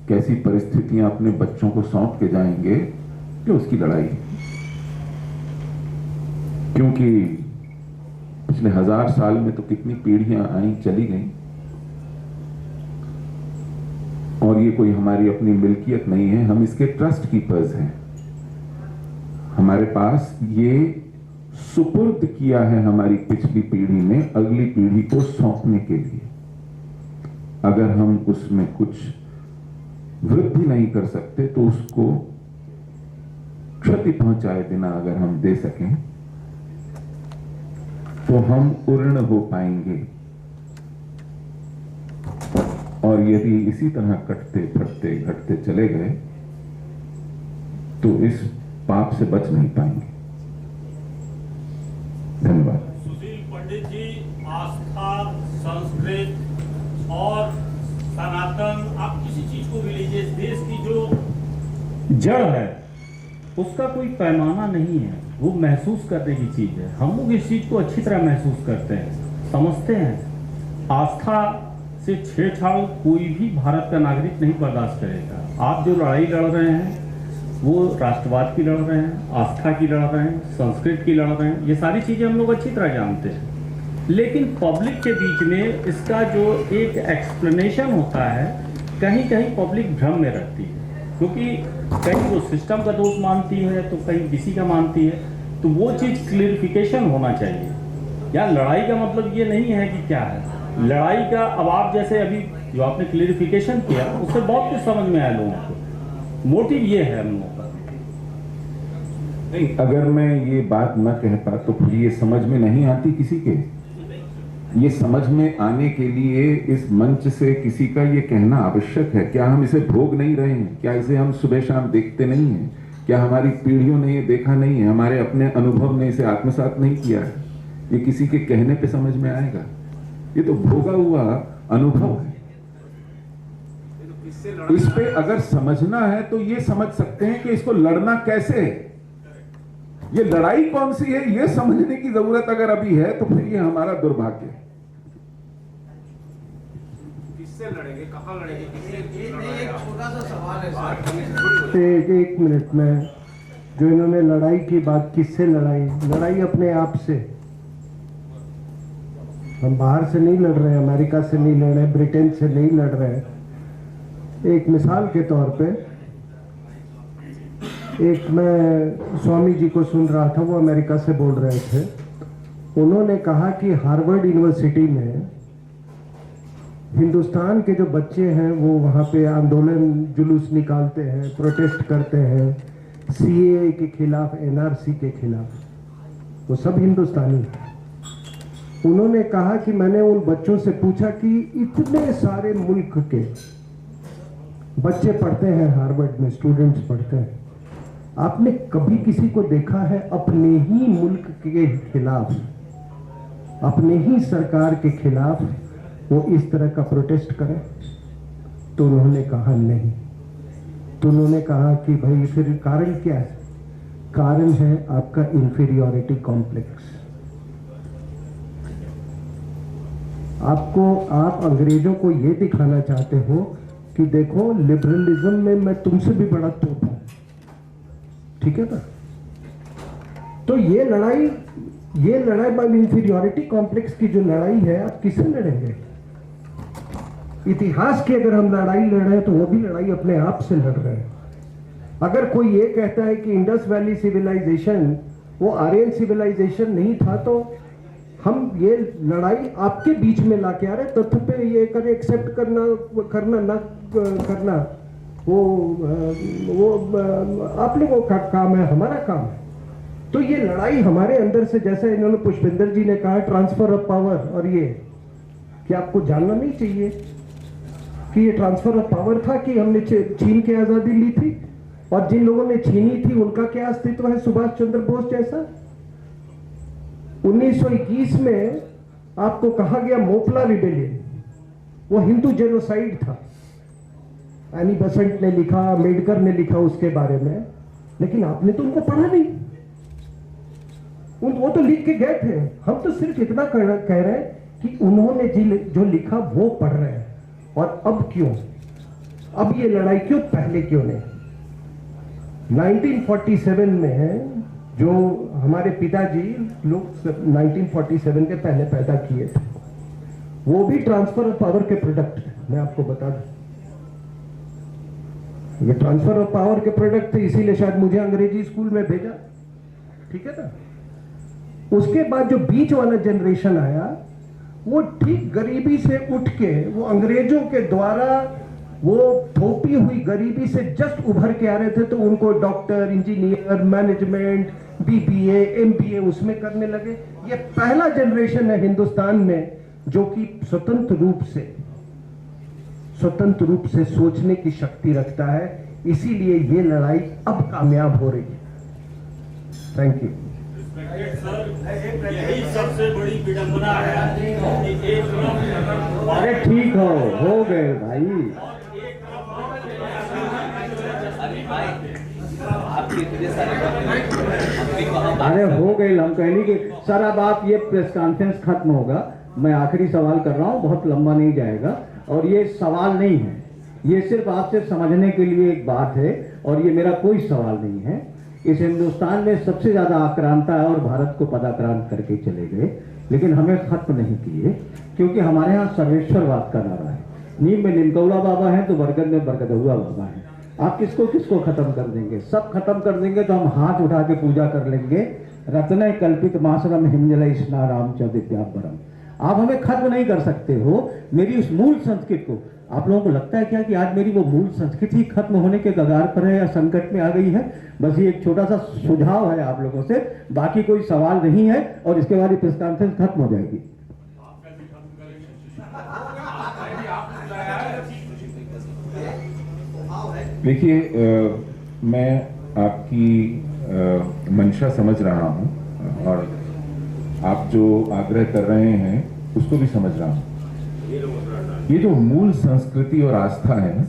Speaker 5: कैसी परिस्थितियां अपने बच्चों को सौंप के जाएंगे, ये उसकी लड़ाई है। क्योंकि पिछले 1000 साल में तो कितनी पीढ़ियां आई चली गई, और ये कोई हमारी अपनी मिल्कियत नहीं है, हम इसके ट्रस्ट कीपर्स हैं। हमारे पास ये सुपुर्द किया है हमारी पिछली पीढ़ी ने अगली पीढ़ी को सौंपने के लिए। अगर हम उसमें कुछ वृद्धि नहीं कर सकते तो उसको क्षति पहुंचाए बिना अगर हम दे सकें तो हम पूर्ण हो पाएंगे। और यदि इसी तरह कटते फटते घटते चले गए तो इस पाप से बच नहीं पाएंगे। धन्यवाद।
Speaker 2: सुशील पंडित जी, आस्था, संस्कृत और सनातन, आप किसी चीज को भी लीजिए, देश की जो
Speaker 3: जड़ है उसका कोई पैमाना नहीं है, वो महसूस करने की चीज है। हम लोग इस चीज को अच्छी तरह महसूस करते हैं, समझते हैं। आस्था से छेड़छाड़ कोई भी भारत का नागरिक नहीं बर्दाश्त करेगा। आप जो लड़ाई लड़ रहे हैं वो राष्ट्रवाद की लड़ रहे हैं, आस्था की लड़ रहे हैं, संस्कृत की लड़ रहे हैं, ये सारी चीजें हम लोग अच्छी तरह जानते हैं। लेकिन पब्लिक के बीच में इसका जो एक एक्सप्लेनेशन होता है, कहीं कहीं पब्लिक भ्रम में रहती है, क्योंकि कहीं वो सिस्टम का दोष मानती है तो कहीं किसी का मानती है। तो वो चीज़ क्लियरिफिकेशन होना चाहिए। या लड़ाई का मतलब ये नहीं है कि क्या है लड़ाई का। अब आप जैसे अभी जो आपने क्लियरिफिकेशन किया उससे बहुत कुछ समझ में आया लोगों को। मोटिव ये है हम लोगों का।
Speaker 5: नहीं, अगर मैं ये बात न कहता तो फिर ये समझ में नहीं आती किसी के। ये समझ में आने के लिए इस मंच से किसी का ये कहना आवश्यक है। क्या हम इसे भोग नहीं रहे हैं? क्या इसे हम सुबह शाम देखते नहीं हैं? क्या हमारी पीढ़ियों ने ये देखा नहीं है? हमारे अपने अनुभव ने इसे आत्मसात नहीं किया है? ये किसी के कहने पे समझ में आएगा? ये तो भोगा हुआ अनुभव है। इस पे अगर समझना है तो ये समझ सकते हैं कि इसको लड़ना कैसे है, ये लड़ाई कौन सी है, ये समझने की जरूरत अगर अभी है तो फिर ये हमारा दुर्भाग्य है।
Speaker 4: किससे लड़ेंगे, कहां लड़ेंगे, किससे लड़ेंगे?
Speaker 8: एक छोटा सा सवाल है सर। एक मिनट में जो इन्होंने लड़ाई की बात, किससे लड़ाई अपने आप से। हम बाहर से नहीं लड़ रहे, अमेरिका से नहीं लड़ रहे, ब्रिटेन से नहीं लड़ रहे। एक मिसाल के तौर पे एक मैं स्वामी जी को सुन रहा था, वो अमेरिका से बोल रहे थे। उन्होंने कहा कि हार्वर्ड यूनिवर्सिटी में हिंदुस्तान के जो बच्चे हैं वो वहाँ पे आंदोलन जुलूस निकालते हैं, प्रोटेस्ट करते हैं सीएए के खिलाफ, एनआरसी के खिलाफ, वो सब हिंदुस्तानी हैं। उन्होंने कहा कि मैंने उन बच्चों से पूछा कि इतने सारे मुल्क के बच्चे पढ़ते हैं हार्वर्ड में, स्टूडेंट्स पढ़ते हैं, आपने कभी किसी को देखा है अपने ही मुल्क के खिलाफ, अपने ही सरकार के खिलाफ वो इस तरह का प्रोटेस्ट करें? तो उन्होंने कहा नहीं। तो उन्होंने कहा कि भाई फिर कारण क्या है? कारण है आपका इंफीरियॉरिटी कॉम्प्लेक्स। आप अंग्रेजों को ये दिखाना चाहते हो कि देखो लिबरलिज्म में मैं तुमसे भी बड़ा तोप हूं, ठीक है ना? तो ये लड़ाई इंफीरियॉरिटी कॉम्प्लेक्स की जो लड़ाई है, आप किससे लड़ेंगे? इतिहास की अगर हम लड़ाई लड़ रहे हैं तो वो भी लड़ाई अपने आप से लड़ रहे हैं। अगर कोई ये कहता है कि इंडस वैली सिविलाइजेशन वो आर्यन सिविलाइजेशन नहीं था, तो हम ये लड़ाई आपके बीच में लाके आ रहे तथ्य पे ये कर एक्सेप्ट करना ना करना वो आप लोगों का काम है, हमारा काम है। तो ये लड़ाई हमारे अंदर से, जैसे इन्होंने पुष्पेंद्र जी ने कहा ट्रांसफर ऑफ पावर, और ये कि आपको जानना नहीं चाहिए कि ये ट्रांसफर ऑफ पावर था कि हमने छीन के आजादी ली थी, और जिन लोगों ने छीनी थी उनका क्या अस्तित्व है सुभाष चंद्र बोस जैसा। 1921 में आपको कहा गया मोपला रिबेलियन, वो हिंदू जेनोसाइड था। एनी बेसेंट ने लिखा, अम्बेडकर ने लिखा उसके बारे में, लेकिन आपने तो उनको पढ़ा नहीं। वो तो लिख के गए थे, हम तो सिर्फ इतना कह रहे हैं कि उन्होंने जो लिखा वो पढ़ रहे हैं। और अब क्यों, अब ये लड़ाई क्यों, पहले क्यों नहीं? 1947 में है, जो हमारे पिताजी लोग 1947 के पहले पैदा किए थे। वो भी ट्रांसफर ऑफ पावर के प्रोडक्ट थे, मैं आपको बता दूं। ये ट्रांसफर ऑफ पावर के प्रोडक्ट थे, इसीलिए शायद मुझे अंग्रेजी स्कूल में भेजा, ठीक है ना। उसके बाद जो बीच वाला जनरेशन आया, वो ठीक गरीबी से उठ के, वो अंग्रेजों के द्वारा वो थोपी हुई गरीबी से जस्ट उभर के आ रहे थे, तो उनको doctor, engineer, management, BBA, MBA उसमें करने लगे। ये पहला जनरेशन है हिंदुस्तान में जो कि स्वतंत्र रूप से सोचने की शक्ति रखता है। इसीलिए ये लड़ाई अब कामयाब हो रही है। थैंक यू
Speaker 2: सर, यही सबसे बड़ी विडंबना है कि एक तरफ
Speaker 6: अरे ठीक हो गए भाई। अरे हो गए, हम कहने की सर अब आप ये प्रेस कॉन्फ्रेंस खत्म होगा। मैं आखिरी सवाल कर रहा हूँ, बहुत लंबा नहीं जाएगा, और ये सवाल नहीं है, ये सिर्फ आपसे समझने के लिए एक बात है, और ये मेरा कोई सवाल नहीं है। इस हिंदुस्तान में सबसे ज्यादा आक्रांता है और भारत को पदाक्रांत करके चले गए, लेकिन हमें खत्म नहीं किए, क्योंकि हमारे यहाँ सर्वेश्वरवाद का नारा है। नीम में निमकौला बाबा है तो बरगद में बरगदहुआ बाबा है। आप किसको किसको खत्म कर देंगे? सब खत्म कर देंगे तो हम हाथ उठा के पूजा कर लेंगे, रत्न कल्पित मासरम हिमजल स्ना राम च विद्यापरम। आप हमें खत्म नहीं कर सकते हो, मेरी उस मूल संस्कृति को। आप लोगों को लगता है क्या कि आज मेरी वो मूल संस्कृति खत्म होने के कगार पर है या संकट में आ गई है? बस ये एक छोटा सा सुझाव है आप लोगों से, बाकी कोई सवाल नहीं है, और इसके बाद ये प्रेस कॉन्फ्रेंस खत्म हो जाएगी।
Speaker 5: देखिए, मैं आपकी मंशा समझ रहा हूं, और आप जो आग्रह कर रहे हैं उसको भी समझ रहा हूं। ये जो मूल संस्कृति और आस्था है ना,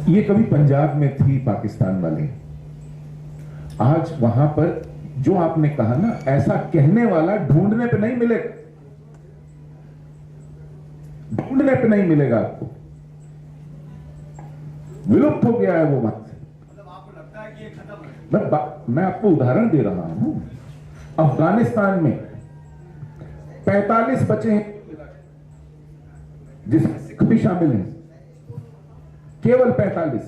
Speaker 5: ये कभी पंजाब में थी, पाकिस्तान वाले। आज वहां पर जो आपने कहा ना, ऐसा कहने वाला ढूंढने पे नहीं मिलेगा, ढूंढने पे नहीं मिलेगा आपको, विलुप्त हो गया है वो मत।
Speaker 2: आपको लगता है कि ये खत्म है?
Speaker 5: मैं आपको उदाहरण दे रहा हूं। अफगानिस्तान में 45 बचे हैं, जिसमें सिख भी शामिल हैं, केवल 45।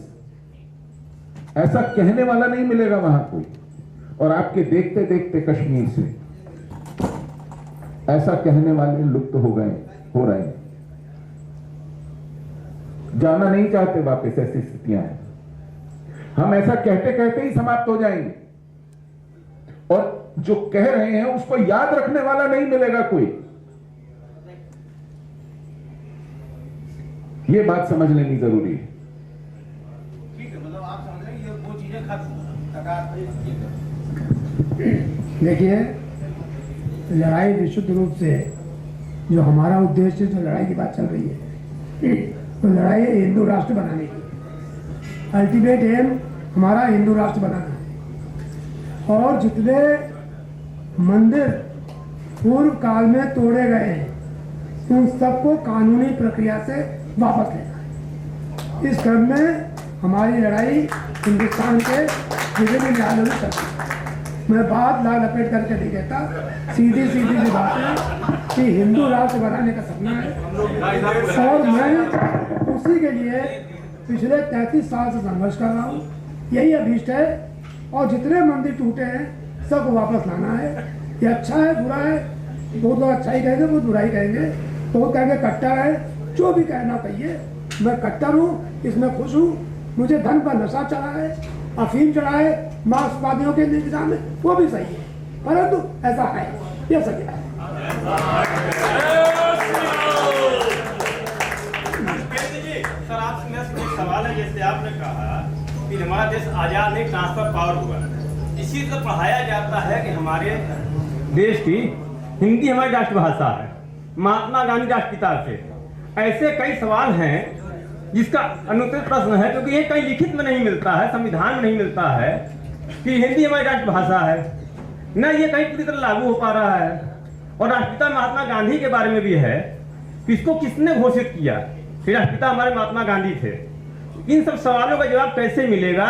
Speaker 5: ऐसा कहने वाला नहीं मिलेगा वहां कोई। और आपके देखते देखते कश्मीर से ऐसा कहने वाले लुप्त हो रहे हैं, जाना नहीं चाहते वापस। ऐसी स्थितियां हैं, हम ऐसा कहते कहते ही समाप्त हो जाएंगे, और जो कह रहे हैं उसको याद रखने वाला नहीं मिलेगा कोई। ये बात समझ लेनी जरूरी है।
Speaker 2: ठीक है, मतलब आप समझ रहे हैं ये वो चीजें खत्म।
Speaker 9: देखिए, लड़ाई विशुद्ध रूप से जो हमारा उद्देश्य, जो लड़ाई की बात चल रही है, तो लड़ाई है हिंदू राष्ट्र बनाने की। अल्टीमेट एम हमारा हिंदू राष्ट्र बनाना है। और जितने मंदिर पूर्व काल में तोड़े गए हैं, उन सबको कानूनी प्रक्रिया से वापस लेना है। इस क्रम में हमारी लड़ाई हिंदुस्तान के विभिन्न न्यायालयों में चलती है। मैं बात लाल लपेट करके नहीं कहता, सीधी सीधी सी बात है कि हिंदू राष्ट्र बनाने का सपना है, और मैं उसी के लिए पिछले 33 साल से संघर्ष कर रहा हूँ। यही अभीष्ट है, और जितने मंदिर टूटे हैं सबको वापस लाना है। ये अच्छा है, बुरा है, बहुत लोग अच्छा ही कहेंगे, बहुत बुरा ही कहेंगे, बहुत कहेंगे कट्टर है। जो भी कहना चाहिए, मैं कट्टर हूँ, इसमें खुश हूँ। मुझे धन पर नशा चढ़ा है, अफीम चढ़ा है मार्क्सवादियों के इंतजाम में, वो भी सही है, परंतु ऐसा है, ये सही है।
Speaker 2: सर, आपसे मेरा एक सवाल है। जैसे आपने कहा कि हमारा देश आजाद नहीं, ट्रांसफर पावर हुआ, इसी तरह पढ़ाया जाता है कि हमारे देश की हिंदी हमारी राष्ट्रभाषा है, महात्मा गांधी राष्ट्रपिता थे। ऐसे कई सवाल हैं जिसका अनुत्तरित प्रश्न है, क्योंकि ये कहीं लिखित में नहीं मिलता है, संविधान में नहीं मिलता है कि हिंदी हमारी राष्ट्रभाषा है, न ये कहीं पूरी तरह लागू हो पा रहा है। और राष्ट्रपिता महात्मा गांधी के बारे में भी है कि इसको किसने घोषित किया कि राष्ट्रपिता हमारे महात्मा गांधी थे।
Speaker 10: इन सब सवालों का जवाब कैसे मिलेगा?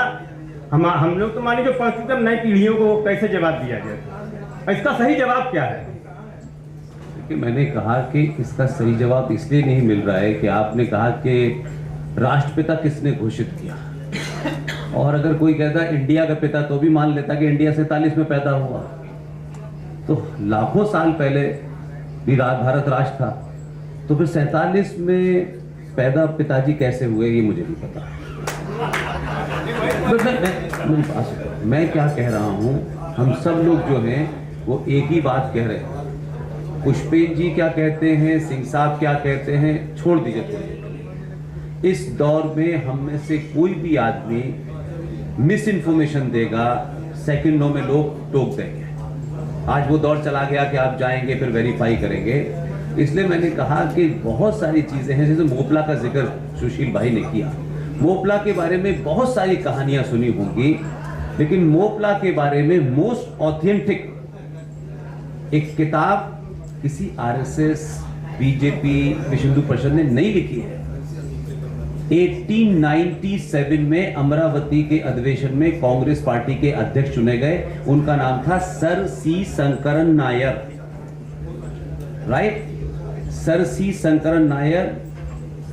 Speaker 10: हम लोग तो मानिए जो पढ़ते नई पीढ़ियों को कैसे जवाब दिया जाए, इसका सही जवाब क्या है?
Speaker 1: कि मैंने कहा कि इसका सही जवाब इसलिए नहीं मिल रहा है कि आपने कहा कि राष्ट्रपिता किसने घोषित किया, और अगर कोई कहता इंडिया का पिता तो भी मान लेता कि इंडिया 47 में पैदा हुआ, तो लाखों साल पहले भी भारत राष्ट्र था, तो फिर 47 में पैदा पिताजी कैसे हुए ये मुझे नहीं पता। मैं क्या कह रहा हूं, हम सब लोग जो हैं वो एक ही बात कह रहे हैं। पुष्पेन जी क्या कहते हैं, सिंह साहब क्या कहते हैं, छोड़ दीजिए थोड़ी। इस दौर में हम में से कोई भी आदमी मिस इन्फॉर्मेशन देगा, सेकंडों में लोग टोक देंगे। आज वो दौर चला गया कि आप जाएंगे फिर वेरीफाई करेंगे। इसलिए मैंने कहा कि बहुत सारी चीजें हैं, जैसे मोपला का जिक्र सुशील भाई ने किया। मोपला के बारे में बहुत सारी कहानियां सुनी होंगी, लेकिन मोपला के बारे में मोस्ट ऑथेंटिक एक किताब किसी आरएसएस, बीजेपी, विश्व हिंदू परिषद ने नहीं लिखी है। 1897 में अमरावती के अधिवेशन में कांग्रेस पार्टी के अध्यक्ष चुने गए, उनका नाम था सर सी शंकरन नायर। राइट, सर सी शंकरन नायर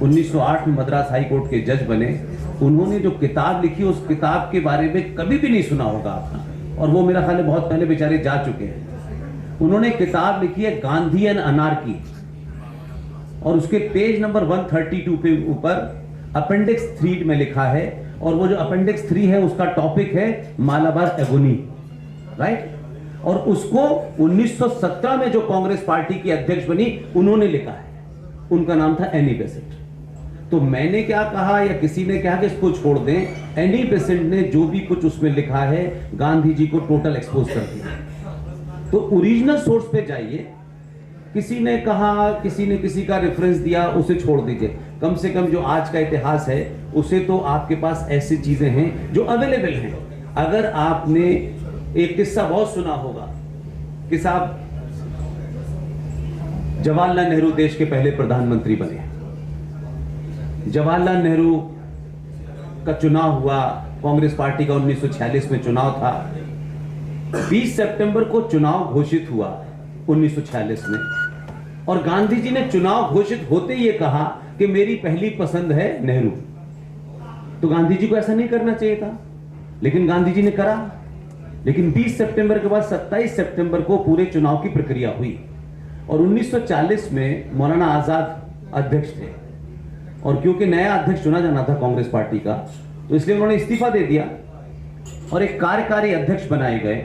Speaker 1: 1908 में मद्रास हाई कोर्ट के जज बने। उन्होंने जो किताब लिखी उस किताब के बारे में कभी भी नहीं सुना होगा आपने, और वो मेरा ख्याल है बहुत पहले बेचारे जा चुके हैं। उन्होंने किताब लिखी है गांधी एंड अनार्की, और उसके पेज नंबर 132 पे ऊपर अपेंडिक्स 3 में लिखा है, और वो जो अपेंडिक्स 3 है उसका टॉपिक है मालाबार एगोनी। राइट, और उसको 1917 में जो कांग्रेस पार्टी की अध्यक्ष बनी उन्होंने लिखा है, उनका नाम था एनी बेसेंट। तो मैंने क्या कहा या किसी ने कहा कि इसको छोड़ दें, एनी बेसेंट ने जो भी कुछ उसमें लिखा है गांधी जी को टोटल एक्सपोज कर दिया। तो ओरिजिनल सोर्स पे जाइए। किसी ने कहा, किसी ने किसी का रेफरेंस दिया, उसे छोड़ दीजिए। कम से कम जो आज का इतिहास है उसे तो आपके पास ऐसी चीजें हैं जो अवेलेबल हैं। अगर आपने एक किस्सा बहुत सुना होगा कि साहब जवाहरलाल नेहरू देश के पहले प्रधानमंत्री बने। जवाहरलाल नेहरू का चुनाव हुआ, कांग्रेस पार्टी का 1946 में चुनाव था। 20 सितंबर को चुनाव घोषित हुआ 1946 में, और गांधी जी ने चुनाव घोषित होते ही कहा कि मेरी पहली पसंद है नेहरू। तो गांधी जी को ऐसा नहीं करना चाहिए था, लेकिन गांधी जी ने करा। लेकिन 20 सितंबर के बाद 27 सितंबर को पूरे चुनाव की प्रक्रिया हुई, और 1940 में मौलाना आजाद अध्यक्ष थे, और क्योंकि नया अध्यक्ष चुना जाना था कांग्रेस पार्टी का, तो इसलिए उन्होंने इस्तीफा दे दिया और एक कार्यकारी अध्यक्ष बनाए गए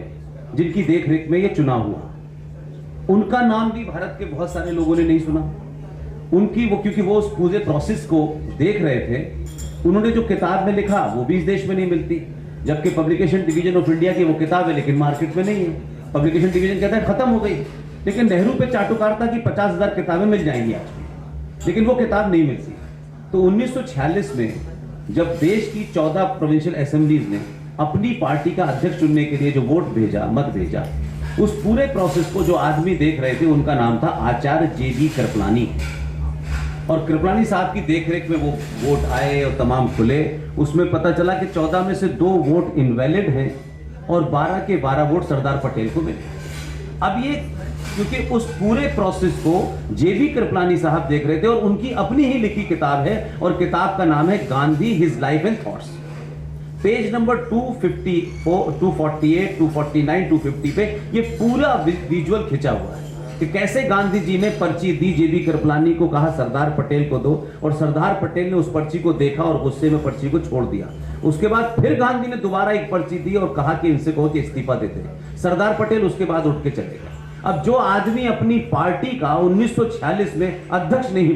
Speaker 1: जिनकी देखरेख में यह चुनाव हुआ। उनका नाम भी भारत के बहुत सारे लोगों ने नहीं सुना। उनकी वो, क्योंकि वो उस पूरे प्रोसेस को देख रहे थे, उन्होंने जो किताब में लिखा वो भी इस देश में नहीं मिलती, जबकि पब्लिकेशन डिवीजन ऑफ इंडिया की वो किताब है लेकिन मार्केट में नहीं है। पब्लिकेशन डिवीजन कहता है खत्म हो गई, लेकिन नेहरू पे चाटुकारिता की 50,000 किताबें मिल जाएंगी आज, लेकिन वो किताब नहीं मिलती। तो 1946 में जब देश की 14 प्रोविंशियल असेंबलीज ने अपनी पार्टी का अध्यक्ष चुनने के लिए जो वोट भेजा, मत भेजा, उस पूरे प्रोसेस को जो आदमी देख रहे थे उनका नाम था आचार्य जेबी कृपलानी। और कृपलानी साहब की देखरेख में वो वोट आए और तमाम खुले। उसमें पता चला कि 14 में से 2 वोट इनवैलिड हैं और 12 के 12 वोट सरदार पटेल को मिले। अब ये क्योंकि उस पूरे प्रोसेस को जेबी कृपलानी साहब देख रहे थे, और उनकी अपनी ही लिखी किताब है, और किताब का नाम है Gandhi his life and thoughts. Page number 254, 248, 249, 250 पे ये पूरा विजुअल खिंचा हुआ है कि कैसे गांधी जी ने पर्ची दी, जेबी कृपलानी को कहा सरदार पटेल को दो, और सरदार पटेल ने उस पर्ची को देखा और गुस्से में पर्ची को छोड़ दिया। उसके बाद फिर गांधी ने दोबारा एक पर्ची दी और कहा कि इनसे कहो कि इस्तीफा देते हैं। सरदार पटेल उसके बाद उठ के चले गए। अब जो आदमी अपनी पार्टी का 1946 में अध्यक्ष नहीं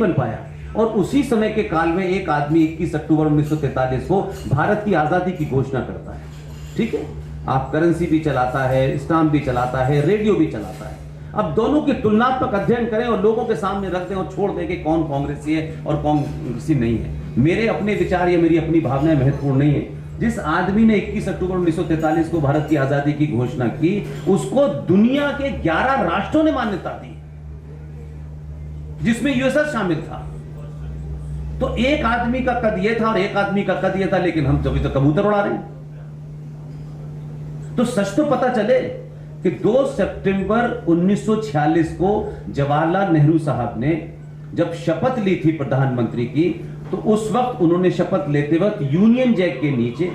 Speaker 1: बन पाया, और उसी समय के काल में एक आदमी 21 अक्टूबर 1943 को भारत की आजादी की घोषणा करता है। ठीक है, आप करेंसी भी चलाता है, स्टाम्प भी चलाता है, रेडियो भी चलाता है। अब दोनों की तुलनात्मक अध्ययन करें और लोगों के सामने रख दें और छोड़ दें कि कौन कांग्रेसी है और कौन कांग्रेसी नहीं है। मेरे अपने विचार या मेरी अपनी भावनाएं महत्वपूर्ण नहीं है। जिस आदमी ने 21 अक्टूबर 1943 को भारत की आजादी की घोषणा की, उसको दुनिया के 11 राष्ट्रों ने मान्यता दी, जिसमें यूएसएस शामिल था। तो एक आदमी का कद ये था और एक आदमी का कद ये था, लेकिन हम तभी तो कबूतर उड़ा रहे हैं। तो सच तो पता चले कि 2 सितंबर 1946 को जवाहरलाल नेहरू साहब ने जब शपथ ली थी प्रधानमंत्री की, तो उस वक्त उन्होंने शपथ लेते वक्त यूनियन जैक के नीचे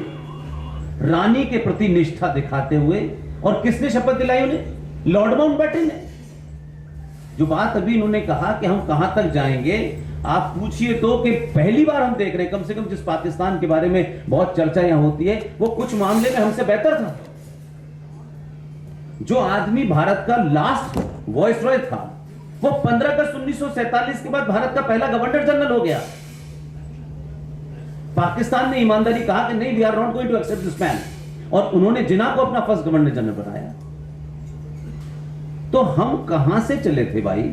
Speaker 1: रानी के प्रति निष्ठा दिखाते हुए, और किसने शपथ दिलाई उन्हें? लॉर्ड माउंटबेटन ने। जो बात अभी इन्होंने कहा कि हम कहां तक जाएंगे, आप पूछिए तो कि पहली बार हम देख रहे हैं, कम से कम जिस पाकिस्तान के बारे में बहुत चर्चा यहां होती है, वो कुछ मामले में हमसे बेहतर था। जो आदमी भारत का लास्ट वॉइसरॉय था, वो 15 अगस्त 1947 के बाद भारत का पहला गवर्नर जनरल हो गया। पाकिस्तान ने ईमानदारी कहा कि नहीं, we are not going to accept this man, और उन्होंने जिन्ना को अपना फर्स्ट गवर्नर जनरल बनाया। तो हम कहां से चले थे भाई,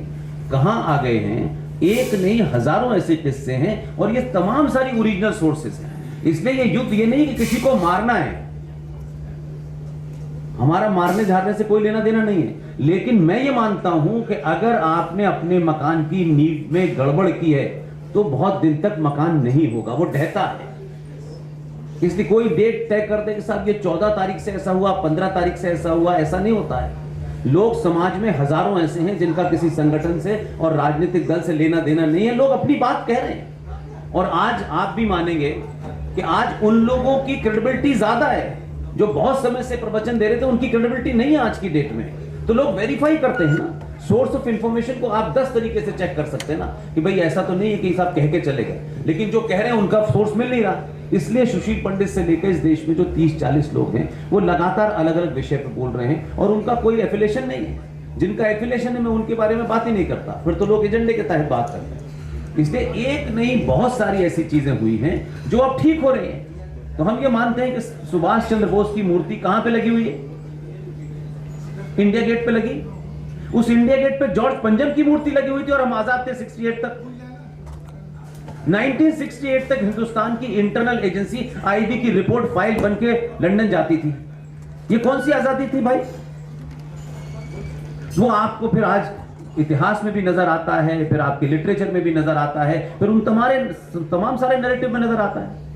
Speaker 1: कहां आ गए हैं? एक नहीं हजारों ऐसे किस्से हैं, और ये तमाम सारी ओरिजिनल सोर्सेस हैं। इसलिए ये युद्ध ये नहीं कि किसी को मारना है, हमारा मारने झाड़ने से कोई लेना देना नहीं है। लेकिन मैं ये मानता हूं कि अगर आपने अपने मकान की नींव में गड़बड़ की है, तो बहुत दिन तक मकान नहीं होगा, वो ढहता है। इसलिए कोई डेट तय कर दे कि साहब ये 14 तारीख से ऐसा हुआ, 15 तारीख से ऐसा हुआ, ऐसा नहीं होता है। लोग समाज में हजारों ऐसे हैं जिनका किसी संगठन से और राजनीतिक दल से लेना देना नहीं है, लोग अपनी बात कह रहे हैं। और आज आप भी मानेंगे कि आज उन लोगों की क्रेडिबिलिटी ज्यादा है जो बहुत समय से प्रवचन दे रहे थे, उनकी क्रेडिबिलिटी नहीं है आज की डेट में। तो लोग वेरीफाई करते हैं ना, सोर्स ऑफ इंफॉर्मेशन को आप 10 तरीके से चेक कर सकते हैं ना, कि भाई ऐसा तो नहीं है कि साहब कह के चले गए, लेकिन जो कह रहे हैं उनका सोर्स मिल नहीं रहा। इसलिए सुशील पंडित से लेकर इस देश में जो 30-40 लोग हैं, वो लगातार अलग अलग विषय पर बोल रहे हैं, और उनका कोई एफिलेशन नहीं है। जिनका एफिलेशन है, मैं उनके बारे में बात ही नहीं करता, फिर तो लोग एजेंडे के तहत बात करते हैं। इसलिए एक नहीं बहुत सारी ऐसी चीजें हुई हैं जो अब ठीक हो रही हैं। तो हम ये मानते हैं कि सुभाष चंद्र बोस की मूर्ति कहां पे लगी हुई है? इंडिया गेट पे लगी। उस इंडिया गेट पे जॉर्ज पंजम की मूर्ति लगी हुई थी, और हम आजाद थे 68 तक। 1968 तक हिंदुस्तान की इंटरनल एजेंसी आईबी की रिपोर्ट फाइल बन के लंदन जाती थी। ये कौन सी आजादी थी भाई? वो आपको फिर आज इतिहास में भी नजर आता है, फिर आपके लिटरेचर में भी नजर आता है, फिर उन तमाम सारे नैरेटिव में नजर आता है।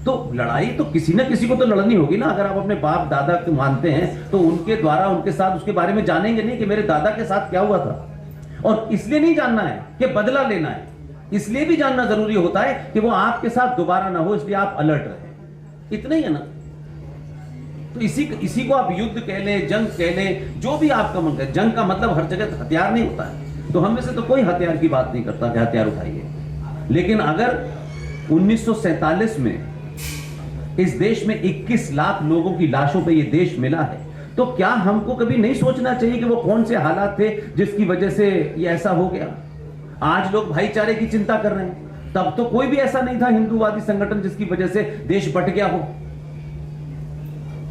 Speaker 1: तो लड़ाई तो किसी ना किसी को तो लड़नी होगी ना। अगर आप अपने बाप दादा को मानते हैं, तो उनके द्वारा उनके साथ उसके बारे में जानेंगे नहीं कि मेरे दादा के साथ क्या हुआ था। और इसलिए नहीं जानना है कि बदला लेना है, इसलिए भी जानना जरूरी होता है कि वो आपके साथ दोबारा ना हो, इसलिए आप अलर्ट रहें। इतना ही है ना। तो इसी को आप युद्ध कह लें, जंग कह लें, जो भी आपका मन करे। जंग का मतलब हर जगह हथियार नहीं होता है। तो हम में से तो कोई हथियार की बात नहीं करता कि हथियार उठाइए। लेकिन अगर 1947 में इस देश में 21 लाख लोगों की लाशों पे ये देश मिला है, तो क्या हमको कभी नहीं सोचना चाहिए कि वो कौन से हालात थे जिसकी वजह से ये ऐसा हो गया? आज लोग भाईचारे की चिंता कर रहे हैं, तब तो कोई भी ऐसा नहीं था हिंदूवादी संगठन जिसकी वजह से देश बट गया हो।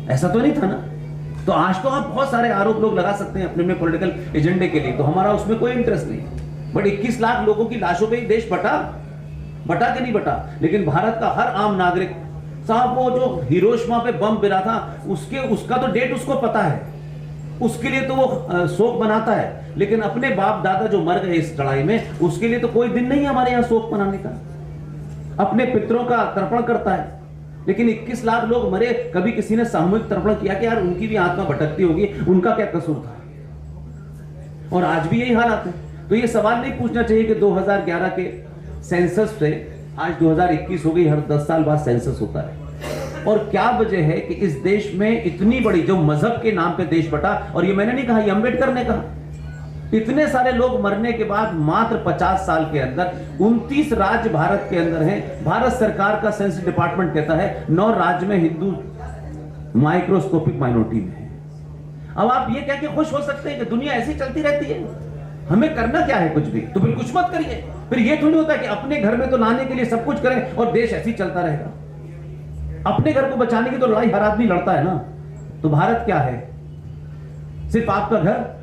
Speaker 1: ऐसा तो नहीं था ना। तो आज तो आप बहुत सारे आरोप लोग लगा सकते हैं अपने पॉलिटिकल एजेंडे के लिए, तो हमारा उसमें कोई इंटरेस्ट नहीं। बट 21 लाख लोगों की लाशों पे ही देश बटा के नहीं बटा। लेकिन भारत का हर आम नागरिक, साहब वो जो हिरोशिमा पे बम गिरा था, उसका तो डेट उसको पता है, उसके लिए तो वो शोक मनाता है। लेकिन अपने बाप दादा जो मर गए इस लड़ाई में, उसके लिए तो कोई दिन नहीं है हमारे यहाँ शोक मनाने का। अपने पितरों का तर्पण करता है। लेकिन 21 लाख लोग मरे, कभी किसी ने सामूहिक तर्पण किया कि यार उनकी भी आत्मा भटकती होगी, उनका क्या कसूर था? और आज भी यही हालात है। तो ये सवाल नहीं पूछना चाहिए कि 2011 के सेंसस से आज 2021 हो गई, हर 10 साल बाद सेंसस होता है। और क्या वजह है कि इस देश में इतनी बड़ी, जो मजहब के नाम पे देश बटा, और ये मैंने नहीं कहा, ये अम्बेडकर ने कहा, इतने सारे लोग मरने के बाद मात्र 50 साल के अंदर 29 राज्य भारत के अंदर हैं। भारत सरकार का सेंसस डिपार्टमेंट कहता है 9 राज्य में हिंदू माइक्रोस्कोपिक माइनॉरिटी में है। अब आप ये कह के खुश हो सकते हैं कि दुनिया ऐसी चलती रहती है, हमें करना क्या है कुछ भी? तो फिर कुछ मत करिए। फिर ये थोड़ी होता है कि अपने घर में तो लाने के लिए सब कुछ करें और देश ऐसे ही चलता रहेगा। अपने घर को बचाने की तो लड़ाई हर आदमी लड़ता है ना। तो भारत क्या है? सिर्फ आपका घर,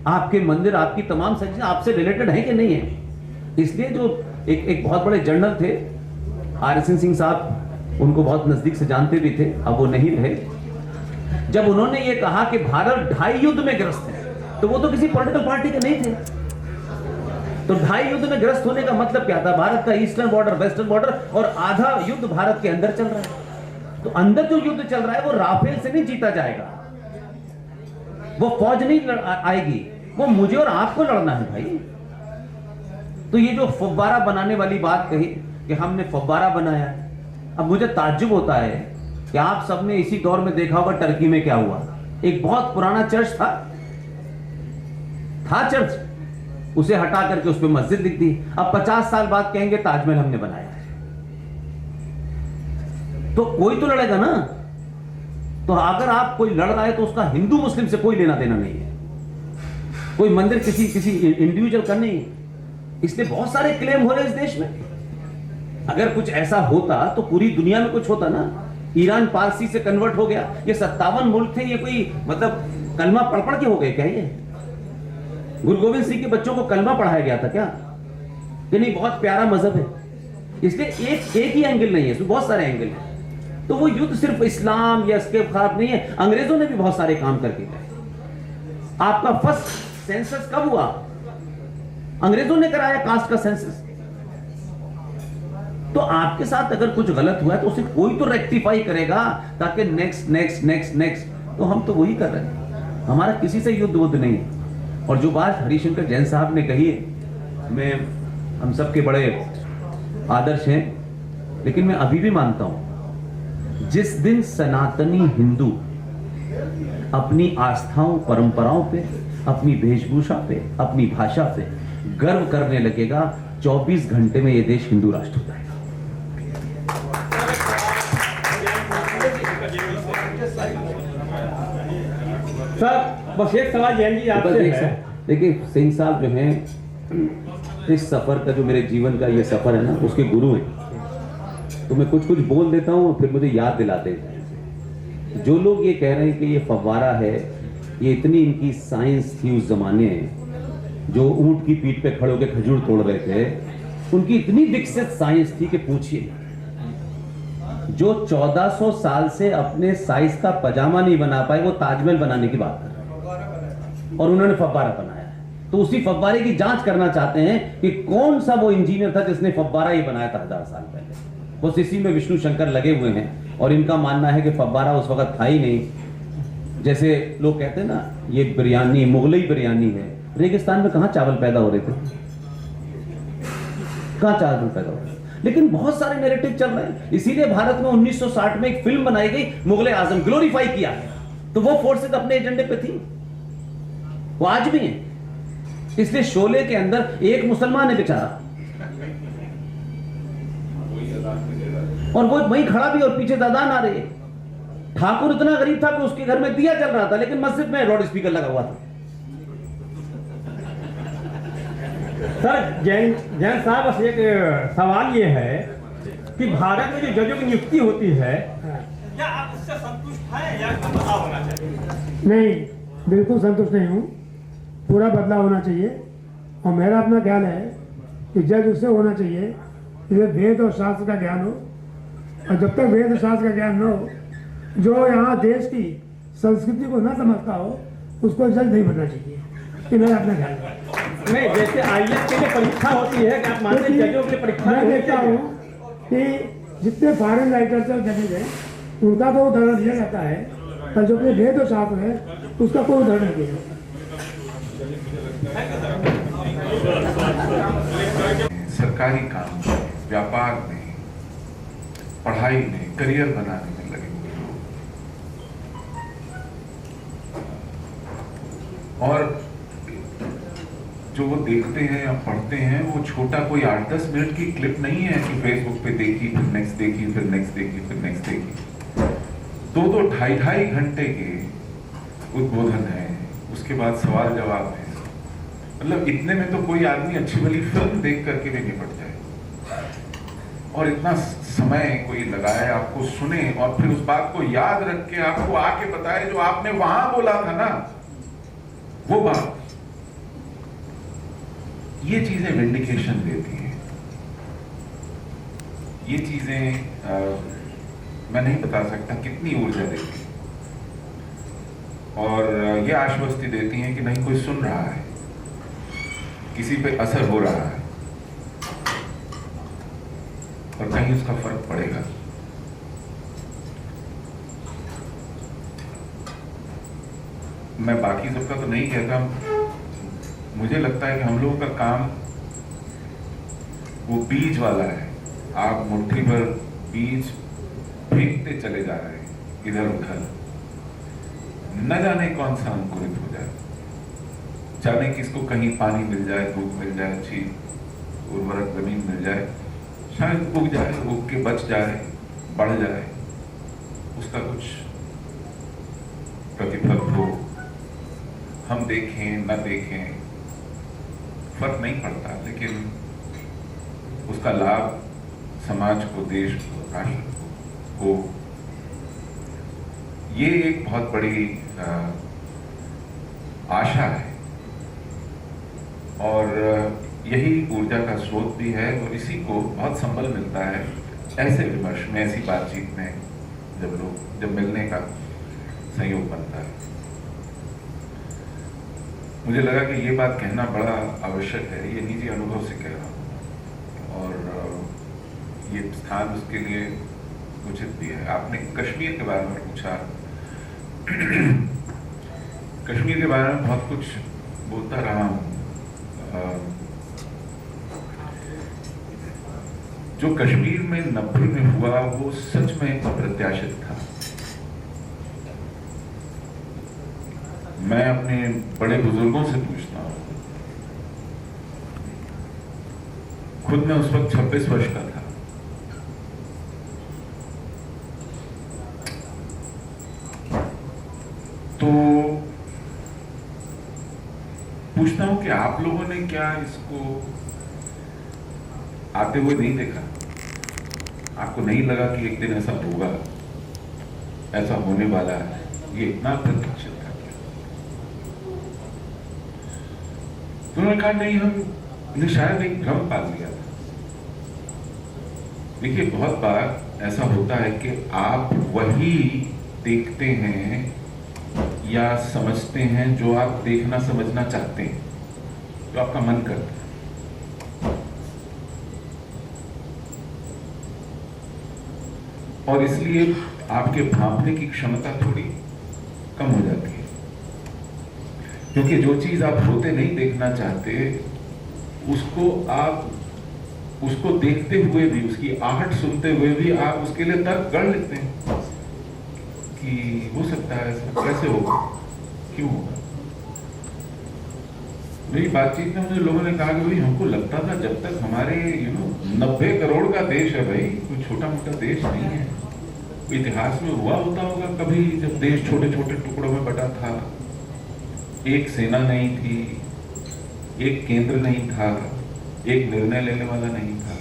Speaker 1: आपके मंदिर, आपकी तमाम चीजें आपसे रिलेटेड है कि नहीं है? इसलिए जो एक बहुत बड़े जनरल थे, RSN सिंह साहब, उनको बहुत नजदीक से जानते भी थे, अब वो नहीं रहे। जब उन्होंने ये कहा कि भारत 2.5 युद्ध में ग्रस्त है, तो वो तो किसी पॉलिटिकल पार्टी के नहीं थे। तो 2.5 युद्ध में ग्रस्त होने का मतलब क्या था? भारत का ईस्टर्न बॉर्डर, वेस्टर्न बॉर्डर और आधा युद्ध भारत के अंदर चल रहा है। तो अंदर जो युद्ध चल रहा है वो राफेल से नहीं जीता जाएगा, वो फौज नहीं आएगी, वो मुझे और आपको लड़ना है भाई। तो ये जो फव्वारा बनाने वाली बात कही कि हमने फव्वारा बनाया, अब मुझे ताज्जुब होता है कि आप सबने इसी दौर में देखा होगा टर्की में क्या हुआ। एक बहुत पुराना चर्च था चर्च, उसे हटा करके उस पर मस्जिद लिख दी। अब 50 साल बाद कहेंगे ताजमहल हमने बनाया है। तो कोई तो लड़ेगा ना। तो अगर आप कोई लड़ रहा है तो उसका हिंदू मुस्लिम से कोई लेना देना नहीं है, कोई मंदिर किसी इंडिविजुअल का नहीं है। इसलिए बहुत सारे क्लेम हो रहे हैं इस देश में। अगर कुछ ऐसा होता तो पूरी दुनिया में कुछ होता ना। ईरान पारसी से कन्वर्ट हो गया, ये 57 मुल्क थे, ये कोई मतलब कलमा पढ़ के हो गए क्या? ये गुरु गोविंद सिंह के बच्चों को कलमा पढ़ाया गया था क्या? ये नहीं, बहुत प्यारा मजहब है। इसलिए एक ही एंगल नहीं है, इसमें बहुत सारे एंगल हैं। तो वो युद्ध सिर्फ इस्लाम या इसके खिलाफ नहीं है, अंग्रेजों ने भी बहुत सारे काम करके गए। आपका फर्स्ट सेंसस कब हुआ? अंग्रेजों ने कराया कास्ट का सेंसस। तो आपके साथ अगर कुछ गलत हुआ है तो उसे कोई तो रेक्टिफाई करेगा, ताकि नेक्स्ट नेक्स्ट नेक्स्ट नेक्स्ट। तो हम तो वही कर रहे हैं, हमारा किसी से युद्ध वुद्ध नहीं है। और जो बात हरिशंकर जैन साहब ने कही है, मैं हम सबके बड़े आदर्श हैं, लेकिन मैं अभी भी मानता हूं जिस दिन सनातनी हिंदू अपनी आस्थाओं परंपराओं पे, अपनी वेशभूषा पे, अपनी भाषा पे गर्व करने लगेगा, 24 घंटे में यह देश हिंदू राष्ट्र हो जाएगा।
Speaker 10: सर बस एक सवाल जैन जी आपसे है।
Speaker 1: देखिए सिंह साहब जो हैं, इस सफर का जो मेरे जीवन का ये सफर है ना, उसके गुरु हैं। तो मैं कुछ बोल देता हूँ, फिर मुझे याद दिलाते हैं। जो लोग ये कह रहे हैं कि ये फव्वारा है, ये इतनी इनकी साइंस थी उस जमाने, जो ऊंट की पीठ पे खड़े होकर खजूर तोड़ रहे थे, उनकी इतनी विकसित साइंस थी कि पूछिए। जो 1400 साल से अपने साइज का पजामा नहीं बना पाए, वो ताजमहल बनाने की बात कर रहे हैं, और उन्होंने फव्वारा बनाया है। तो उसी फव्वारे की जांच करना चाहते हैं कि कौन सा वो इंजीनियर था जिसने फव्वारा ही बनाया था 1000 साल पहले। बस इसी में विष्णु शंकर लगे हुए हैं, और इनका मानना है कि फव्वारा उस वक्त था ही नहीं। जैसे लोग कहते हैं ना, ये बिरयानी मुगलई बिरयानी है। रेगिस्तान में कहां चावल पैदा हो रहे थे? कहां चावल पैदा हो रहे थे? लेकिन बहुत सारे नैरेटिव चल रहे हैं। इसीलिए भारत में 1960 में एक फिल्म बनाई गई, मुगले आजम, ग्लोरीफाई किया। तो वो फोर्सेस अपने एजेंडे पे थी, वो आज भी है। इसलिए शोले के अंदर एक मुसलमान है बेचारा, और वो वहीं खड़ा भी, और पीछे दादान आ रही है। ठाकुर इतना गरीब था कि उसके घर में दिया चल रहा था, लेकिन मस्जिद में लाउड स्पीकर लगा हुआ था।
Speaker 10: सर जैन साहब बस एक सवाल ये है कि भारत में जो जजों की नियुक्ति होती है,
Speaker 2: क्या आप उससे संतुष्ट हैं या कोई बदलाव होना चाहिए?
Speaker 9: नहीं, बिल्कुल संतुष्ट नहीं हूँ। पूरा बदलाव होना चाहिए। और मेरा अपना ख्याल है कि जज उससे होना चाहिए जिसे वेद और शास्त्र का ज्ञान हो। और जब तक वेद और शास्त्र का ज्ञान न हो, जो यहाँ देश की संस्कृति को न समझता हो, उसको जज नहीं बनना चाहिए। कि मेरा अपना ख्याल है।
Speaker 10: नहीं, जैसे IAS के लिए परीक्षा होती है कि आप मानते हैं जजों के लिए परीक्षा
Speaker 9: मैं देखता हूँ कि जितने फॉरेन राइटर्स और जजेज हैं, उनका तो उदाहरण दिया जाता है, पर जो अपने वेद और शास्त्र है उसका कोई उदाहरण नहीं दिया जाता।
Speaker 5: सरकारी काम में, व्यापार में, पढ़ाई में, करियर बनाने में लगे हुए लोग, और जो वो देखते हैं या पढ़ते हैं, वो छोटा कोई 8-10 मिनट की क्लिप नहीं है कि फेसबुक पे देखी, फिर नेक्स्ट देखी, फिर नेक्स्ट देखी, फिर नेक्स्ट देखी। 2-2, 2.5 घंटे के उद्बोधन है, उसके बाद सवाल जवाब है। मतलब इतने में तो कोई आदमी अच्छी भली फिल्म देख करके भी निपट जाए, और इतना समय कोई लगाए आपको सुने, और फिर उस बात को याद रख के आपको आके बताए जो आपने वहां बोला था ना, वो बात। ये चीजें विंडिकेशन देती हैं। ये चीजें मैं नहीं बता सकता कितनी ऊर्जा देती हैं, और ये आश्वस्ति देती हैं कि नहीं, कोई सुन रहा है, किसी पे असर हो रहा है और कहीं उसका फर्क पड़ेगा। मैं बाकी सबका तो नहीं कहता, मुझे लगता है कि हम लोगों का काम वो बीज वाला है। आप मुट्ठी भर बीज फेंकते चले जा रहे हैं इधर उधर, न जाने कौन सा अंकुरित हो जाए, जाने किसको कहीं पानी मिल जाए, धूप मिल जाए, अच्छी उर्वरक जमीन मिल जाए, शायद उग जाए, उग के बच जाए, बढ़ जाए, उसका कुछ प्रतिफल हो। हम देखें न देखें फर्क नहीं पड़ता, लेकिन उसका लाभ समाज को, देश को, राष्ट्र को, ये एक बहुत बड़ी आशा है और यही ऊर्जा का स्रोत भी है। और इसी को बहुत संबल मिलता है ऐसे विमर्श में, ऐसी बातचीत में, जब मिलने का संयोग बनता है। मुझे लगा कि ये बात कहना बड़ा आवश्यक है, ये निजी अनुभव से कह रहा हूँ और ये स्थान उसके लिए उचित भी है। आपने कश्मीर के बारे में पूछा, कश्मीर के बारे में बहुत कुछ बोलता रहा हूँ। जो कश्मीर में 90 में हुआ वो सच में अप्रत्याशित था। मैं अपने बड़े बुजुर्गों से पूछता हूँ, खुद मैं उस वक्त 26 वर्ष का था। तो पूछता हूं कि आप लोगों ने क्या इसको आते हुए नहीं देखा? आपको नहीं लगा कि एक दिन ऐसा होगा, ऐसा होने वाला है? ये इतना प्रतीक्षित था क्या? तो उन्होंने कहा नहीं, हमने शायद एक भ्रम पाल लिया था। देखिए, बहुत बार ऐसा होता है कि आप वही देखते हैं या समझते हैं जो आप देखना समझना चाहते हैं, जो आपका मन करता है। और इसलिए आपके भांपने की क्षमता थोड़ी कम हो जाती है, क्योंकि जो चीज आप होते नहीं देखना चाहते उसको देखते हुए भी, उसकी आहट सुनते हुए भी आप उसके लिए तर्क गढ़ लेते हैं कि हो सकता है ऐसा, कैसे होगा, क्यों होगा। मेरी बातचीत में मुझे लोगों ने कहा कि भाई हमको लगता था जब तक हमारे 90 करोड़ का देश है, भाई कोई छोटा मोटा देश नहीं है। इतिहास में हुआ होता होगा कभी जब देश छोटे छोटे टुकड़ों में बटा था, एक सेना नहीं थी, एक केंद्र नहीं था, एक निर्णय लेने वाला नहीं था।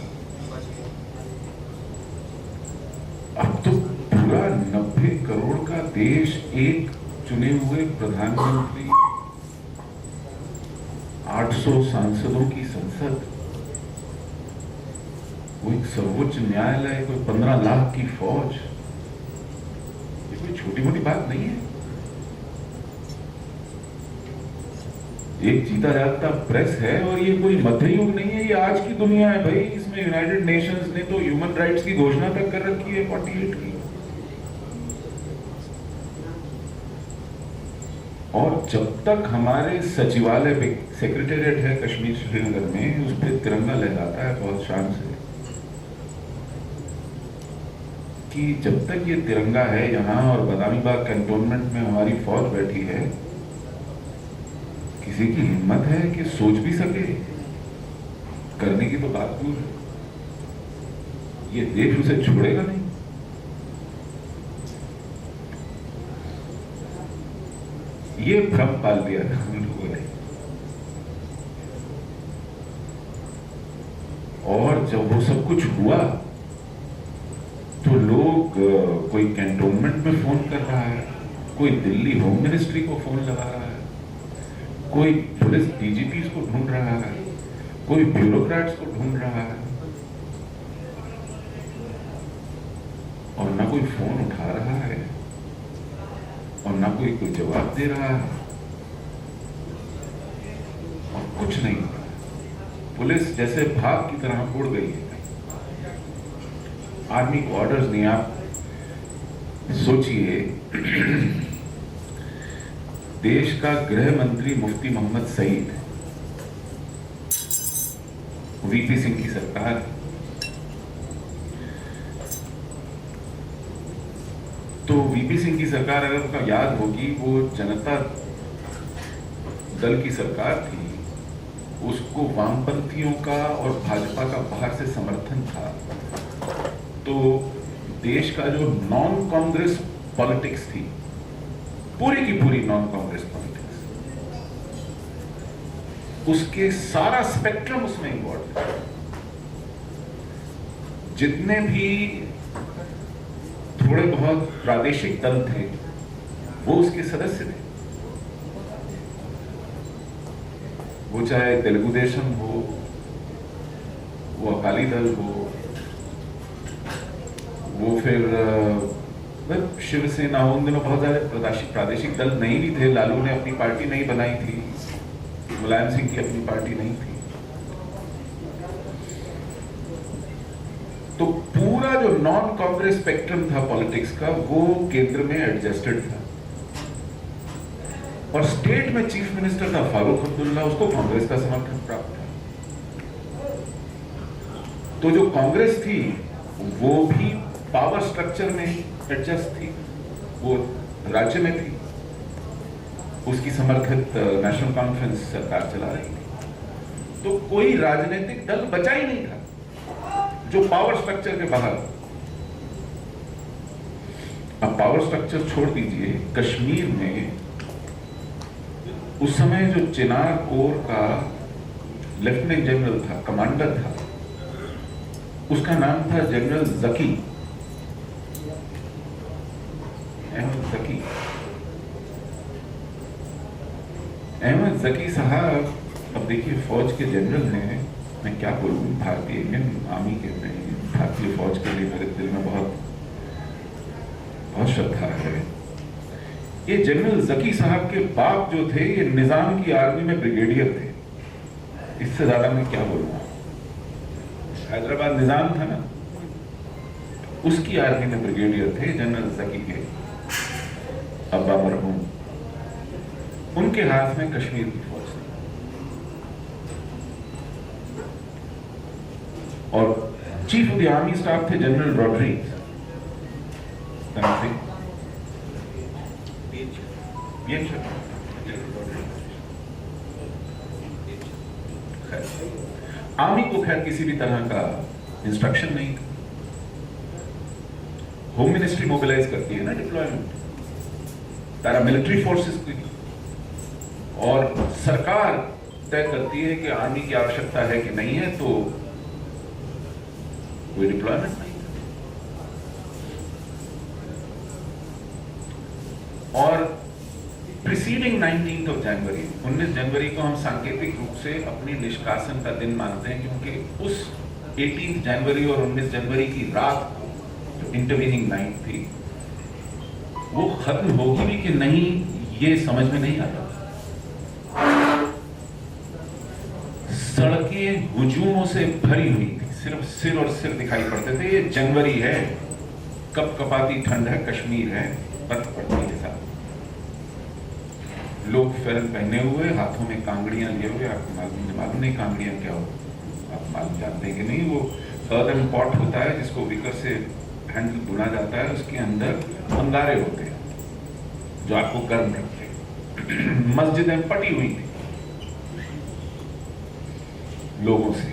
Speaker 5: अब तो पूरा 90 करोड़ का देश, एक चुने हुए प्रधानमंत्री, 800 सांसदों की संसद, वो एक सर्वोच्च न्यायालय, कोई 15 लाख की फौज, ये कोई छोटी मोटी बात नहीं है। एक जीता जागता प्रेस है और ये कोई मध्य युग नहीं है, ये आज की दुनिया है भाई। इसमें यूनाइटेड नेशंस ने तो ह्यूमन राइट्स की घोषणा तक कर रखी है 48 की। और जब तक हमारे सचिवालय पे, सेक्रेटेरिएट है कश्मीर श्रीनगर में, उस पर तिरंगा लहराता है बहुत शान से, कि जब तक ये तिरंगा है यहाँ और बदामी बाग कैंटोनमेंट में हमारी फौज बैठी है, किसी की हिम्मत है कि सोच भी सके, करने की तो बात दूर है, ये देश उसे छोड़ेगा नहीं। ये भ्रम पाल दिया था हम लोगों ने। और जब वो सब कुछ हुआ तो लोग, कोई कैंटोनमेंट में फोन कर रहा है, कोई दिल्ली होम मिनिस्ट्री को फोन लगा रहा है, कोई पुलिस डीजीपी को ढूंढ रहा है, कोई ब्यूरोक्रेट्स को ढूंढ रहा है, और ना कोई फोन उठा रहा है और ना कोई जवाब दे रहा है, और कुछ नहीं हो रहा है। पुलिस जैसे भाग की तरह उड़ गई है। आर्मी को ऑर्डर्स नहीं। आप सोचिए, देश का गृह मंत्री मुफ्ती मोहम्मद सईद, वीपी सिंह की सरकार, तो वीपी सिंह की सरकार, अगर आपको याद होगी, वो जनता दल की सरकार थी, उसको वामपंथियों का और भाजपा का बाहर से समर्थन था। तो देश का जो नॉन कांग्रेस पॉलिटिक्स थी, पूरी की पूरी नॉन कांग्रेस पॉलिटिक्स, उसके सारा स्पेक्ट्रम उसमें इन्वॉल्व था। जितने भी थोड़े बहुत प्रादेशिक दल थे वो उसके सदस्य थे। वो चाहे तेलुगु देशम हो, वो अकाली दल हो, वो फिर शिवसेना हो। उन दिनों बहुत सारे प्रादेशिक दल नहीं भी थे। लालू ने अपनी पार्टी नहीं बनाई थी, मुलायम सिंह की अपनी पार्टी नहीं थी। तो पूरा जो नॉन कांग्रेस स्पेक्ट्रम था पॉलिटिक्स का, वो केंद्र में एडजस्टेड था। और स्टेट में चीफ मिनिस्टर था फारूक अब्दुल्ला, उसको कांग्रेस का समर्थन प्राप्त था। तो जो कांग्रेस थी वो भी पावर स्ट्रक्चर में एडजस्ट थी, वो राज्य में थी, उसकी समर्थित नेशनल कॉन्फ्रेंस सरकार चला रही थी। तो कोई राजनीतिक दल बचा ही नहीं था जो पावर स्ट्रक्चर के बाहर। अब पावर स्ट्रक्चर छोड़ दीजिए, कश्मीर में उस समय जो चिनार कोर का लेफ्टिनेंट जनरल था, कमांडर था, उसका नाम था जनरल जकी, अहमद जकी। अहमद जकी साहब, अब देखिए फौज के जनरल हैं, मैं क्या बोलूं, भारतीय इंडियन आर्मी के में भारतीय फौज के लिए मेरे दिल में बहुत बहुत श्रद्धा है। ये जनरल जकी साहब के बाप जो थे, ये निजाम की आर्मी में ब्रिगेडियर थे। इससे ज्यादा मैं क्या बोलूं। हैदराबाद निजाम था ना, उसकी आर्मी में ब्रिगेडियर थे जनरल जकी के अब्बा मरहूम। उनके हाथ में कश्मीर की फौज थी। और chief of the army staff थे जनरल रॉड्रिग्स, आर्मी को खैर किसी भी तरह का इंस्ट्रक्शन नहीं था। होम मिनिस्ट्री मोबिलाइज करती है ना डिप्लॉयमेंट, पैरामिलिट्री फोर्सेस की, और सरकार तय करती है कि आर्मी की आवश्यकता है कि नहीं है, तो कोई डिप्लॉयमेंट नहीं। और प्रीसीडिंग 19 जनवरी, 19 जनवरी को हम सांकेतिक रूप से अपनी निष्कासन का दिन मानते हैं, क्योंकि उस 18 जनवरी और 19 जनवरी की रात को जो इंटरवीनिंग नाइट थी, वो खत्म होगी भी कि नहीं ये समझ में नहीं आता। सड़कें हुजूमों से भरी हुई थी, सिर्फ सिर और सिर दिखाई पड़ते थे। ये जनवरी है, कपकपाती ठंड है, कश्मीर है, बर्फ पड़ती है साथ। लोग फेरन पहने हुए, हाथों में कांगड़ियां लिए हुए। आपको मालूम नहीं कांगड़ियां क्या हो, आप मालूम जानते हैं कि नहीं? वो अर्दन पॉट होता है जिसको विकर से हैंडल बुना जाता है, उसके अंदर अंगारे होते हैं जो आपको गर्म रखते हैं। मस्जिदें पटी हुई थी लोगों से,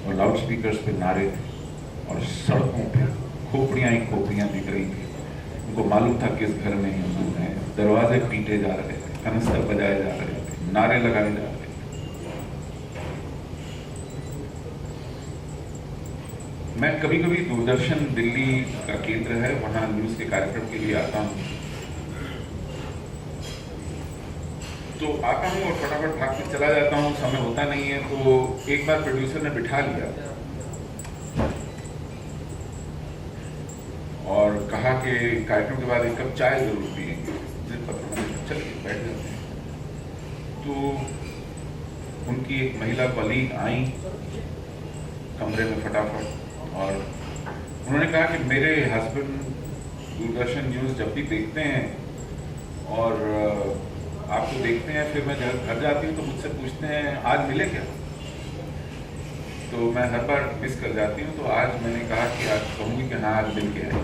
Speaker 5: और लाउड स्पीकर्स पे नारे थे, और सड़कों पे खोपड़ियां ही खोपड़ियां दिख रही थी। उनको मालूम था किस घर में हिंदू हैं। दरवाजे पीटे जा रहे थे, कनस्तर बजाए जा रहे थे, नारे लगाए जा रहे थे। मैं कभी कभी दूरदर्शन दिल्ली का केंद्र है, वहां न्यूज के कार्यक्रम के लिए आता हूं, तो आता हूं और फटाफट भाग के चला जाता हूं, समय होता नहीं है। तो एक बार प्रोड्यूसर ने बिठा लिया और कहा कि कार्यक्रम के बाद एक कप चाय जरूर पिएंगे। चलिए बैठ जाते हैं। तो उनकी एक महिला कॉलीग आई कमरे में फटाफट, और उन्होंने कहा कि मेरे हस्बैंड दूरदर्शन न्यूज़ जब भी देखते हैं और आपको देखते हैं, फिर मैं घर जाती हूँ तो मुझसे पूछते हैं आज मिले क्या। तो मैं हर बार मिस कर जाती हूँ, तो आज मैंने कहा कि आज कहूँगी कि हाँ आज मिल के आए।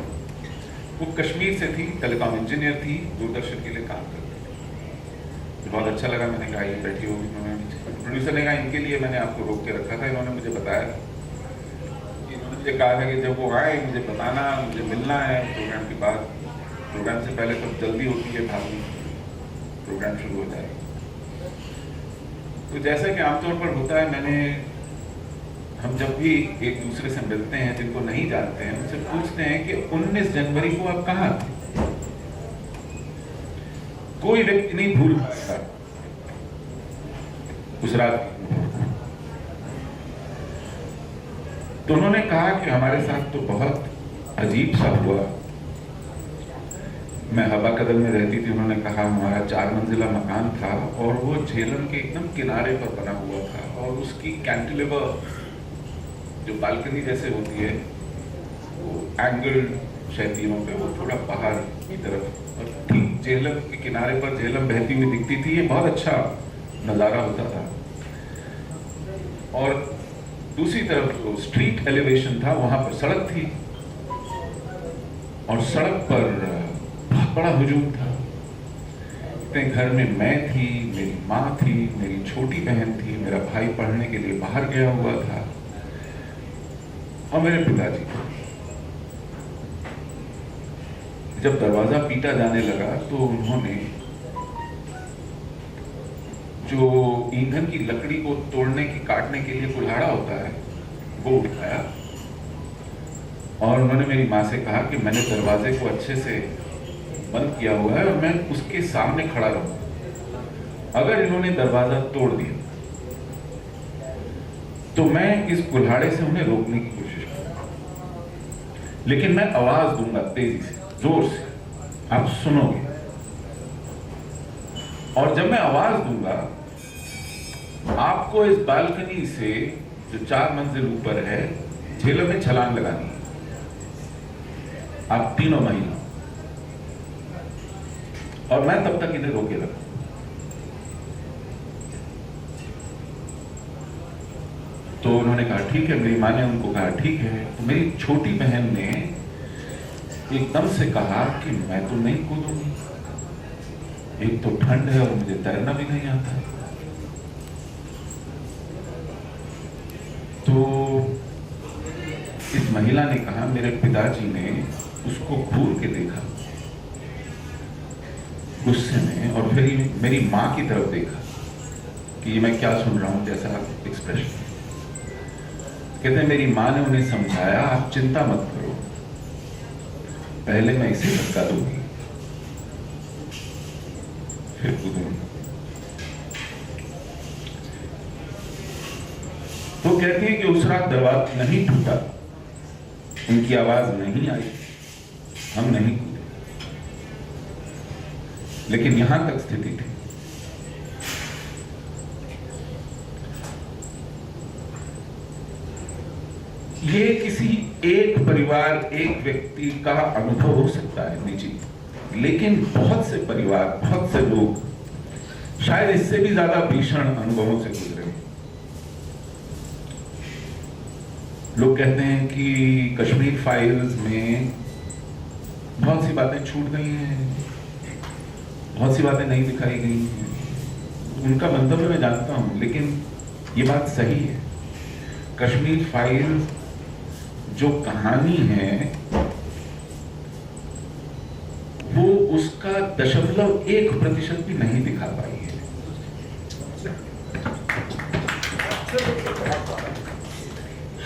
Speaker 5: वो कश्मीर से थी, टेलीकॉम इंजीनियर थी, दूरदर्शन के लिए काम करती थी। बहुत अच्छा लगा, मैंने कहा ये बैठी होगी। प्रोड्यूसर ने कहा इनके लिए मैंने आपको रोक के रखा था, इन्होंने मुझे बताया, इन्होंने मुझे कहा था कि जब वो आए मुझे बताना, मुझे मिलना है प्रोग्राम के बाद। प्रोग्राम से पहले तो जल्दी होती है भागनी, प्रोग्राम शुरू हो जाए। तो जैसा कि आमतौर पर होता है, हम जब भी एक दूसरे से मिलते हैं जिनको नहीं जानते हैं, उनसे पूछते हैं कि 19 जनवरी को आप कहाँ थे। कोई व्यक्ति नहीं भूल सकता उस रात। तो उन्होंने कहा कि हमारे साथ तो बहुत अजीब सा हुआ। मैं हवा कदल में रहती थी, उन्होंने कहा हमारा 4 मंजिला मकान था और वो झेलम के एकदम किनारे पर बना हुआ था, और उसकी कैंटिलीवर जो बालकनी जैसे होती है, वो एंगल शैतियों पे, वो थोड़ा बाहर की तरफ, और ठीक झेलम के किनारे पर झेलम बहती हुई दिखती थी। ये बहुत अच्छा नज़ारा होता था। और दूसरी तरफ जो स्ट्रीट एलिवेशन था, वहां पर सड़क थी, और सड़क पर बहुत बड़ा हुजूम था। इतने घर में मैं थी, मेरी माँ थी, मेरी छोटी बहन थी, मेरा भाई पढ़ने के लिए बाहर गया हुआ था, और मेरे पिताजी। जब दरवाजा पीटा जाने लगा तो उन्होंने जो ईंधन की लकड़ी को तोड़ने की, काटने के लिए कुल्हाड़ा होता है, वो उठाया, और उन्होंने मेरी माँ से कहा कि मैंने दरवाजे को अच्छे से बंद किया हुआ है और मैं उसके सामने खड़ा रहूंगा। अगर इन्होंने दरवाजा तोड़ दिया तो मैं इस कुल्हाड़े से उन्हें रोकने की कोशिश करूंगा, लेकिन मैं आवाज दूंगा तेजी से, जोर से, आप सुनोगे। और जब मैं आवाज दूंगा, आपको इस बालकनी से जो 4 मंजिल ऊपर है, झेलम में छलांग लगानी है। आप तीनों महिला, और मैं तब तक इन्हें रोके रखूं। तो उन्होंने कहा ठीक है, मेरी माँ ने उनको कहा ठीक है। तो मेरी छोटी बहन ने एकदम से कहा कि मैं तो नहीं कूदूंगी, एक तो ठंड है और मुझे तैरना भी नहीं आता। तो इस महिला ने कहा, मेरे पिताजी ने उसको घूर के देखा गुस्से में, और फिर मेरी माँ की तरफ देखा कि मैं क्या सुन रहा हूं, जैसा एक्सप्रेशन। कहते हैं मेरी माँ ने उन्हें समझाया, आप चिंता मत करो, पहले मैं इसे धक्का दूंगी, फिर कूदूंगी। तो कहती है कि उस रात दरवाजा नहीं टूटा, उनकी आवाज नहीं आई, हम नहीं कूदे, लेकिन यहां तक स्थिति थी। ये किसी एक परिवार, एक व्यक्ति का अनुभव हो सकता है निजी, लेकिन बहुत से परिवार, बहुत से लोग शायद इससे भी ज्यादा भीषण अनुभवों से गुजरे। लोग कहते हैं कि कश्मीर फाइल्स में बहुत सी बातें छूट गई हैं, बहुत सी बातें नहीं दिखाई गई हैं। उनका मंतव्य मैं जानता हूं, लेकिन ये बात सही है। कश्मीर फाइल्स जो कहानी है, वो उसका 0.1% भी नहीं दिखा पाई है।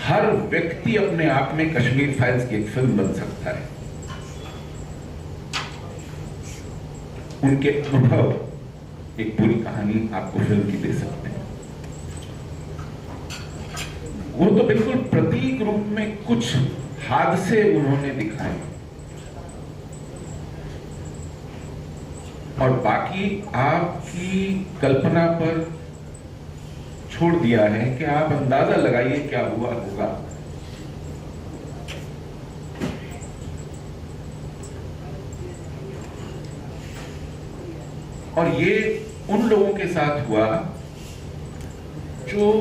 Speaker 5: हर व्यक्ति अपने आप में कश्मीर फाइल्स की एक फिल्म बन सकता है। उनके अनुभव एक पूरी कहानी आपको फिल्म की दे सकते हैं। वो तो बिल्कुल प्रतीक रूप में कुछ हादसे उन्होंने दिखाए, और बाकी आपकी कल्पना पर छोड़ दिया है कि आप अंदाजा लगाइए क्या हुआ होगा। और ये उन लोगों के साथ हुआ जो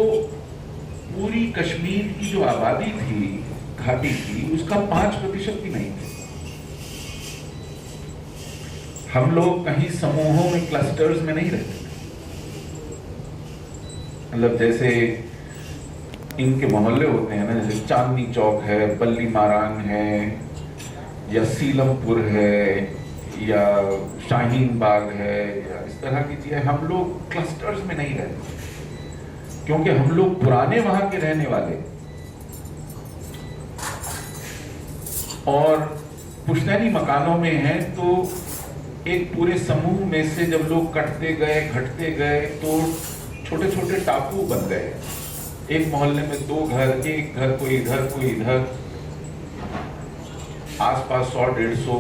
Speaker 5: पूरी कश्मीर की जो आबादी थी, घाटी थी, उसका 5% भी नहीं थी। हम लोग कहीं समूहों में, क्लस्टर्स में नहीं रहते थे। मतलब जैसे इनके मोहल्ले होते हैं ना, जैसे चांदनी चौक है, बल्ली मारांग है, या सीलमपुर है, या शाहीन बाग है, या इस तरह की चीजें। हम लोग क्लस्टर्स में नहीं रहते क्योंकि हम लोग पुराने वहां के रहने वाले और पुश्तैनी मकानों में हैं। तो एक पूरे समूह में से जब लोग कटते गए, घटते गए, तो छोटे छोटे टापू बन गए। एक मोहल्ले में 2 घर, एक घर कोई इधर कोई इधर, आसपास 100-150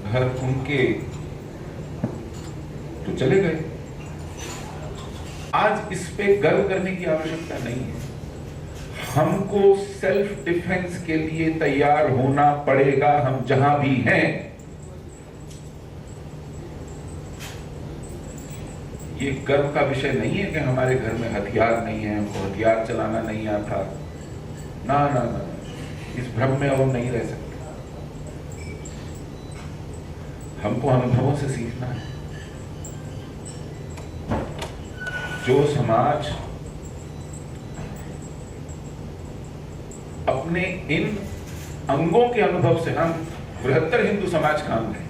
Speaker 5: घर उनके तो चले गए। आज इस पे गर्व करने की आवश्यकता नहीं है। हमको सेल्फ डिफेंस के लिए तैयार होना पड़ेगा, हम जहां भी हैं। ये गर्व का विषय नहीं है कि हमारे घर में हथियार नहीं है, हमको हथियार चलाना नहीं आता। ना ना ना, इस भ्रम में अब हम नहीं रह सकते। हमको अनुभवों से सीखना है। जो समाज अपने इन अंगों के अनुभव से, हम बृहत्तर हिंदू समाज का अंग है,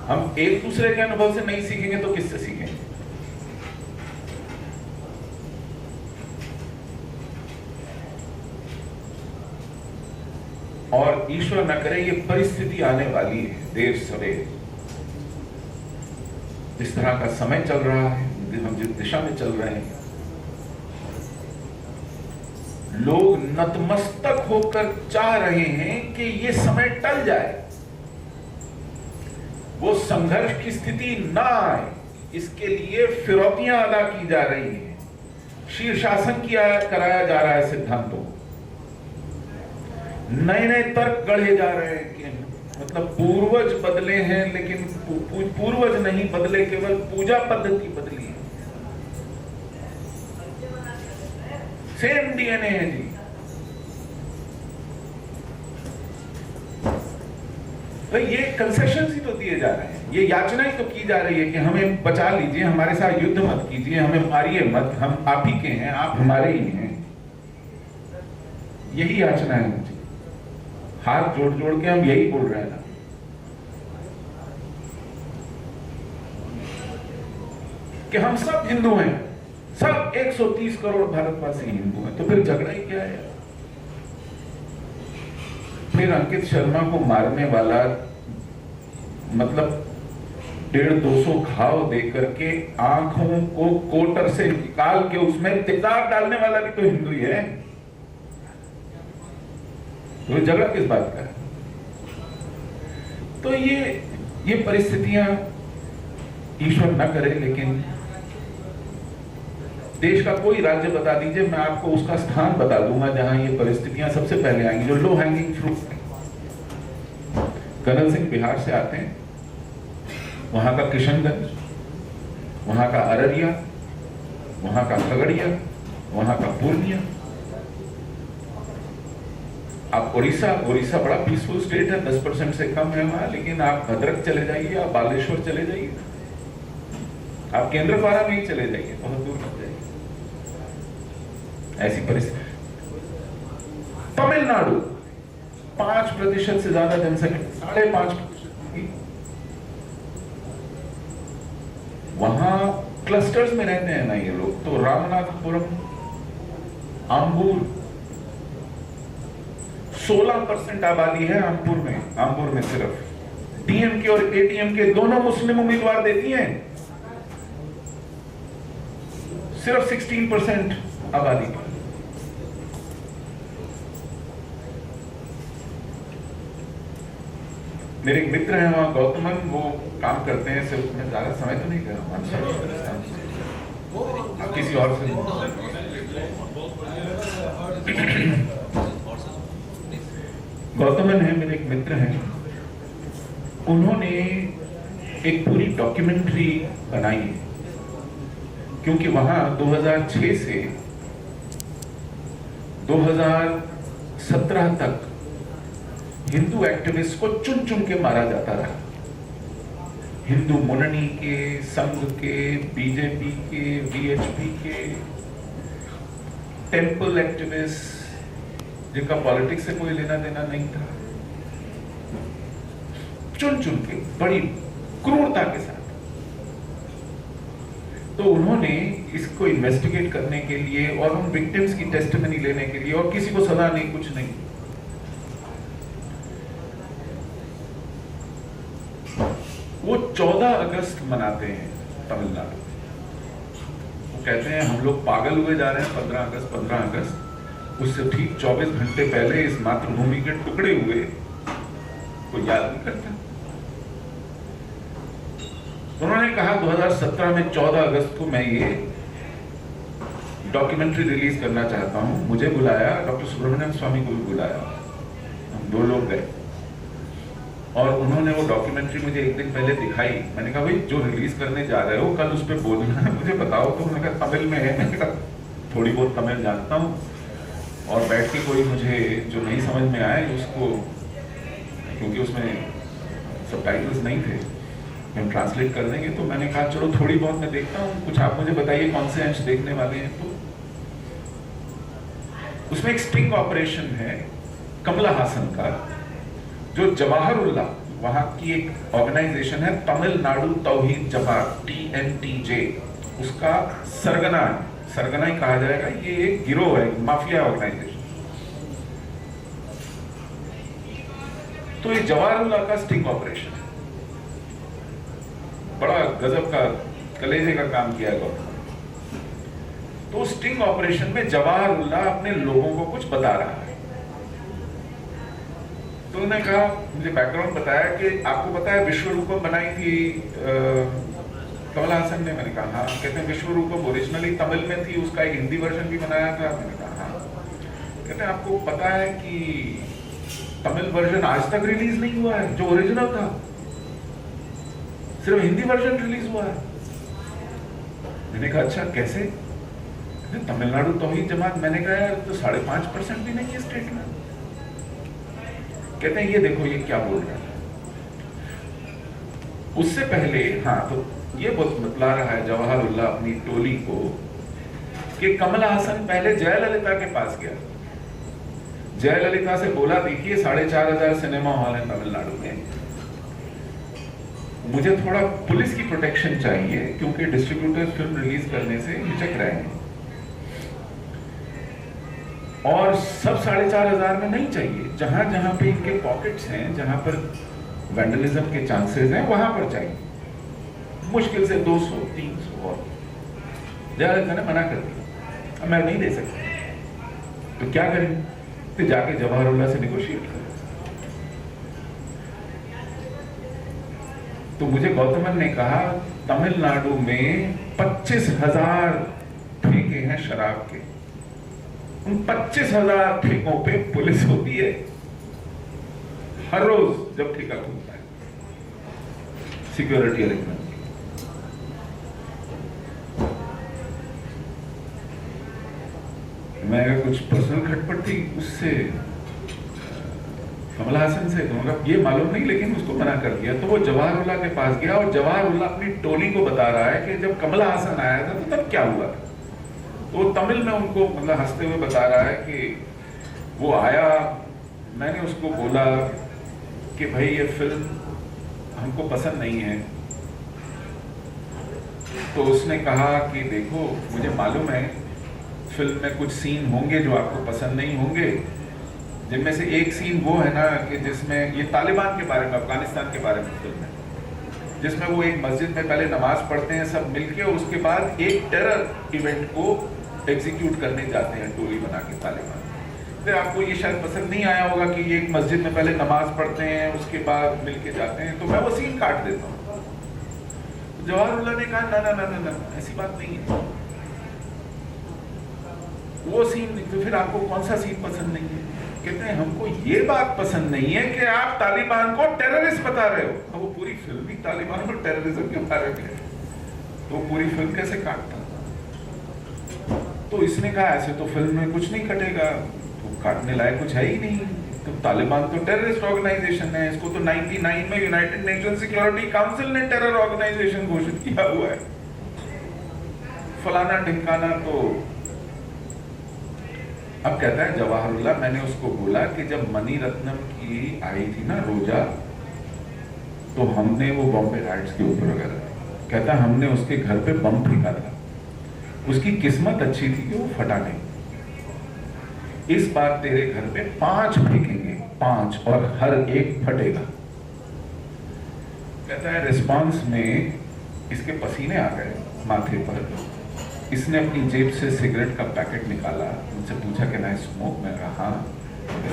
Speaker 5: हम एक दूसरे के अनुभव से नहीं सीखेंगे तो किससे सीखेंगे? और ईश्वर न करे ये परिस्थिति आने वाली है देर सवेर। जिस तरह का समय चल रहा है, हम जिस दिशा में चल रहे हैं, लोग नतमस्तक होकर चाह रहे हैं कि ये समय टल जाए, वो संघर्ष की स्थिति ना आए। इसके लिए फिरौतियां अदा की जा रही हैं, शीर्षासन कराया जा रहा है सिद्धांतों को, नए नए तर्क गढ़े जा रहे हैं कि मतलब पूर्वज बदले हैं, लेकिन पूर्वज नहीं बदले, केवल पूजा पद्धति बदली है। सेम डीएनए है जी। तो ये कंसेशन ही तो दिए जा रहे हैं, ये याचना ही तो की जा रही है कि हमें बचा लीजिए, हमारे साथ युद्ध मत कीजिए, हमें मारिए मत, हम आप ही के हैं, आप हमारे ही हैं। यही याचना है मुझे। हाथ जोड़ जोड़ के हम यही बोल रहे हैं ना कि हम सब हिंदू हैं, सब 130 करोड़ भारतवासी हिंदू हैं। तो फिर झगड़ा ही क्या है? फिर अंकित शर्मा को मारने वाला, मतलब 150-200 घाव देकर के आंखों को कोटर से निकाल के उसमें तेजाब डालने वाला भी तो हिंदू ही है। तो झगड़ा किस बात का है? तो ये परिस्थितियां ईश्वर न करे, लेकिन देश का कोई राज्य बता दीजिए, मैं आपको उसका स्थान बता दूंगा जहां ये परिस्थितियां सबसे पहले आएंगी, जो लो हैंगिंग फ्रूट है। करण सिंह बिहार से आते हैं, वहां का किशनगंज, वहां का अररिया, वहां का खगड़िया, वहां का पूर्णिया। आप उड़ीसा बड़ा पीसफुल स्टेट है, 10% से कम है वहां, लेकिन आप भद्रक चले जाइए, आप बालेश्वर चले जाइए, आप केंद्रपाड़ा में ही चले जाइए, बहुत दूर मत जाइए। ऐसी परिस्थिति। तमिलनाडु 5% से ज्यादा जनसंख्या, 5.5%। वहां क्लस्टर्स में रहते हैं ना ये लोग, तो रामनाथपुरम, आम्बूर, 16% आबादी है आम्बूर में सिर्फ। डीएमके और एटीएमके दोनों मुस्लिम उम्मीदवार देती हैं, सिर्फ 16% आबादी पर। मेरे एक मित्र हैं वहां, गौतमन, वो काम करते हैं, सिर्फ मैं ज्यादा समय तो नहीं कर रहा हूं। आप किसी और से गौतमन है, मेरे एक मित्र हैं, उन्होंने एक पूरी डॉक्यूमेंट्री बनाई है, क्योंकि वहां 2006 से 2017 तक हिंदू एक्टिविस्ट को चुन चुन के मारा जाता रहा। हिंदू मुन्नी के, संघ के, बीजेपी के, वीएचपी के, टेम्पल एक्टिविस्ट जिनका पॉलिटिक्स से कोई लेना देना नहीं था, चुन चुन के बड़ी क्रूरता के साथ। तो उन्होंने इसको इन्वेस्टिगेट करने के लिए और उन विक्टिम्स की टेस्टिमनी लेने के लिए, और किसी को सजा नहीं, कुछ नहीं, वो 14 अगस्त मनाते हैं तमिलनाडु। वो कहते हैं हम लोग पागल हुए जा रहे हैं 15 अगस्त। उससे ठीक 24 घंटे पहले इस मातृभूमि के टुकड़े हुए को याद नहीं करता। उन्होंने कहा 2017 में 14 अगस्त को मैं ये डॉक्यूमेंट्री रिलीज करना चाहता हूं। मुझे बुलाया, डॉक्टर सुब्रमण्यम स्वामी को भी बुलाया, हम 2 लोग गए और उन्होंने वो डॉक्यूमेंट्री मुझे एक दिन पहले दिखाई। मैंने कहा भाई जो रिलीज करने जा रहे हो कल उस पर बोलना है, मुझे बताओ। तो उन्होंने कहा तमिल में है। मैंने कहा थोड़ी बहुत तमिल जानता हूँ, और बैठ के कोई मुझे जो नहीं समझ में आए उसको, क्योंकि उसमें सबटाइटल्स नहीं थे, हम ट्रांसलेट कर देंगे। तो मैंने कहा चलो थोड़ी बहुत मैं देखता हूँ, कुछ आप मुझे बताइए कौन से अंश देखने वाले हैं। तो उसमें एक स्टिंग ऑपरेशन है कमला हासन का, जो जवाहरुल्लाह, वहां की एक ऑर्गेनाइजेशन है तमिलनाडु तौहीद जमात, TNTJ, उसका सरगना है, सरगना ही कहा जाएगा। ये एक गिरोह है, माफिया ऑर्गेनाइजेशन। तो ये जवाहरुल्लाह का स्टिंग ऑपरेशन है, बड़ा गजब का, कलेजे का काम किया गया। तो स्टिंग ऑपरेशन में जवाहरुल्लाह अपने लोगों को कुछ बता रहा है। तो उन्होंने कहा, मुझे बैकग्राउंड बताया कि आपको पता है विश्व रूपम बनाई थी कमला हासन ने। मैंने कहा हाँ। कहते हैं विश्व रूपम ओरिजिनली तमिल में थी, उसका एक हिंदी वर्जन भी बनाया था। मैंने कहा हाँ। कहते हैं आपको पता है कि तमिल वर्जन आज तक रिलीज नहीं हुआ है, जो ओरिजिनल था, सिर्फ हिंदी वर्जन रिलीज हुआ है। मैंने कहा अच्छा कैसे? तमिलनाडु तौहीद जमात। मैंने कहा तो 5.5% भी नहीं है स्टेट में। कहते हैं ये देखो ये क्या बोल रहा है। उससे पहले हाँ, तो ये बतला रहा है जवाहरुल्लाह अपनी टोली को कि कमला हासन पहले जयललिता के पास गया, जयललिता से बोला देखिए 4,500 सिनेमा हॉल है तमिलनाडु में, मुझे थोड़ा पुलिस की प्रोटेक्शन चाहिए क्योंकि डिस्ट्रीब्यूटर्स फिल्म रिलीज करने से हिचक रहे हैं, और सब 4,500 में नहीं चाहिए, जहां जहां पे इनके पॉकेट्स हैं, जहां पर वैंडलिज्म के चांसेस हैं, वहां पर चाहिए, मुश्किल से 200 300। और जयललिता ने मना कर दिया, मैं नहीं दे सकता। तो क्या करें? तो जाके जवाहरुल्लाह से नेगोशिएट करें। तो मुझे गौतमन ने कहा तमिलनाडु में 25,000 ठेके हैं शराब के, उन 25,000 ठेकों पे पुलिस होती है हर रोज जब ठेका खुलता है, सिक्योरिटी अरेंजमेंट। मैं अगर कुछ पर्सनल खटपट थी उससे कमला हासन से, तो मतलब ये मालूम नहीं, लेकिन उसको मना कर दिया। तो वो जवाहरुल्लाह के पास गया और जवाहरुल्लाह अपनी टोली को बता रहा है कि जब कमला हासन आया था तो तब क्या हुआ। तो तमिल में उनको मतलब हंसते हुए बता रहा है कि वो आया, मैंने उसको बोला कि भाई ये फिल्म हमको पसंद नहीं है। तो उसने कहा कि देखो मुझे मालूम है फिल्म में कुछ सीन होंगे जो आपको पसंद नहीं होंगे, जिनमें से एक सीन वो है ना कि जिसमें ये तालिबान के बारे में, अफगानिस्तान के बारे में फिल्म है, जिसमें वो एक मस्जिद में पहले नमाज पढ़ते हैं सब मिलके, और उसके बाद एक टेरर इवेंट को एग्जीक्यूट करने जाते हैं टोली बना के तालिबान। फिर आपको ये शायद पसंद नहीं आया होगा कि ये एक मस्जिद में पहले नमाज पढ़ते हैं उसके बाद मिलके जाते हैं, तो मैं वो सीन काट देता हूँ। जवाहरुल्लाह ने कहा ना ना ना ना ना, ऐसी बात नहीं है। वो सीन, तो फिर आपको कौन सा सीन पसंद नहीं है? कहते हैं हमको ये बात पसंद नहीं है कि आप तालिबान को टेररिस्ट बता रहे हो। अब वो पूरी फिल्म ही तालिबान और टेररिज्म के बारे में है, तो पूरी फिल्म कैसे काटता? तो इसने कहा ऐसे तो फिल्म में कुछ नहीं कटेगा, तो काटने लायक कुछ है ही नहीं। तो तालिबान तो टेररिस्ट ऑर्गेनाइजेशन है, इसको तो 99 में यूनाइटेड नेशन सिक्योरिटी काउंसिल ने टेरर ऑर्गेनाइजेशन घोषित किया हुआ है। फलाना ढिमकाना। तो अब कहता है जवाहरुल्लाह, मैंने उसको बोला कि जब मनी रत्नम की आई थी ना रोजा, तो हमने वो बॉम्बे राइट्स के ऊपर वगैरह, कहता है हमने उसके घर पे बम फेंका था, उसकी किस्मत अच्छी थी कि वो फटा नहीं। इस बार तेरे घर पे 5 फेंकेंगे, 5, और हर एक फटेगा। कहता है रिस्पांस में इसके पसीने आ गए माथे पर। इसने अपनी जेब से सिगरेट का पैकेट निकाला, मुझसे पूछा कि ना स्मोक, मैं कहा हाँ।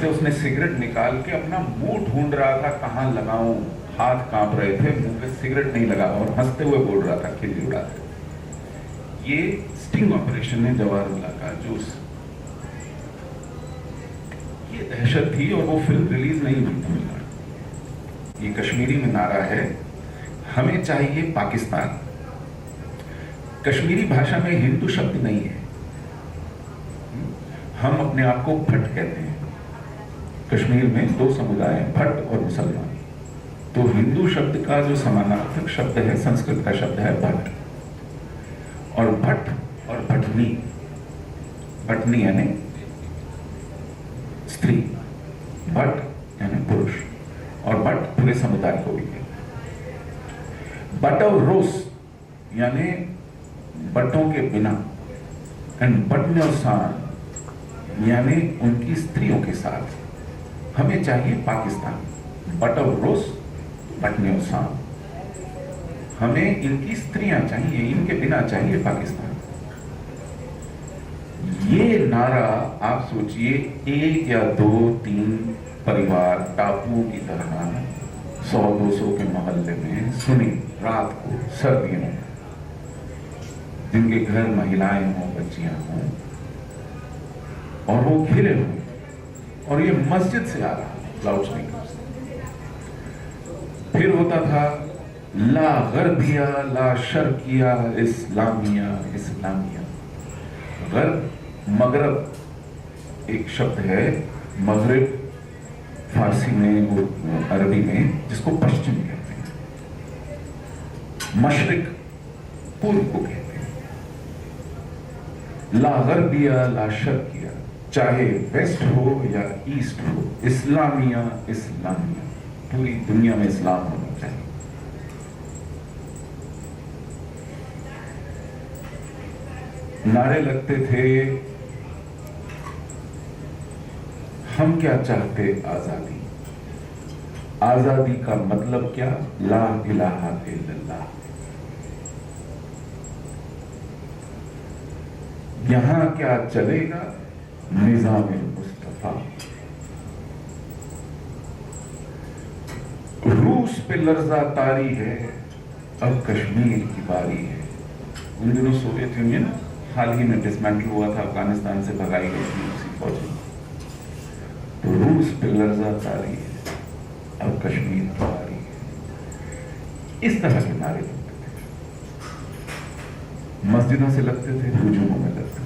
Speaker 5: उसने सिगरेट निकाल के अपना मुंह ढूंढ रहा था कहाँ लगाऊं, हाथ कांप रहे थे, मुंह पे सिगरेट नहीं लगा, और हंसते हुए बोल रहा था खिल्ली उड़ाते। ये स्टिंग ऑपरेशन है जवाहरुल्लाह का, जो ये दहशत थी। और वो फिल्म रिलीज नहीं हुई तमिलनाडु। ये कश्मीरी में नारा है, हमें चाहिए पाकिस्तान। कश्मीरी भाषा में हिंदू शब्द नहीं है, हम अपने आप को भट्ट कहते हैं। कश्मीर में 2 समुदाय हैं, भट्ट और मुसलमान। तो हिंदू शब्द का जो समानार्थक शब्द है संस्कृत का शब्द है भट्ट। और भट्ट और भटनी, भटनी यानी स्त्री, भट्ट यानी पुरुष, और भट्ट पूरे समुदाय को भी है। बट और रोस यानी बटों के बिना, एंड बटन्यौसान यानी उनकी स्त्रियों के साथ। हमें चाहिए पाकिस्तान। बट और रोस, बटन्यौसान, हमें इनकी स्त्रियां चाहिए, इनके बिना चाहिए पाकिस्तान। ये नारा आप सोचिए, 1 या 2, 3 परिवार टापुओं की तरह 100-200 के मोहल्ले में सुनी रात को सर्दियों में, जिनके घर महिलाएं हों, बच्चियां हों, और वो घिरे हों, और ये मस्जिद से आ रहा लाउड स्पीकर से। फिर होता था ला गर्बिया ला शर्किया इस्लामिया इस्लामिया। गर्ब मगरब एक शब्द है, मगरिब फारसी में, अरबी में, जिसको पश्चिम कहते हैं। मशरिक पूर्व को कहते हैं। ला गर्बिया ला शर्किया, चाहे वेस्ट हो या ईस्ट हो, इस्लामिया इस्लामिया, पूरी दुनिया में इस्लाम होना चाहिए। नारे लगते थे, हम क्या चाहते आजादी। आजादी का मतलब क्या? ला इलाहा इल्लल्लाह। यहां क्या चलेगा? निजाम मुस्तफा। रूस पे लर्जा तारी है, अब कश्मीर की बारी है। उन दिनों सोवियत यूनियन हाल ही में डिसमेंटल हुआ था, अफगानिस्तान से भगाई गई थी रूसी फौजी। तो रूस पे लर्जा तारी है, अब कश्मीर की बारी है। इस तरह के नारे लगते थे, मस्जिदों से लगते थे, हुजूमों में लगते थे।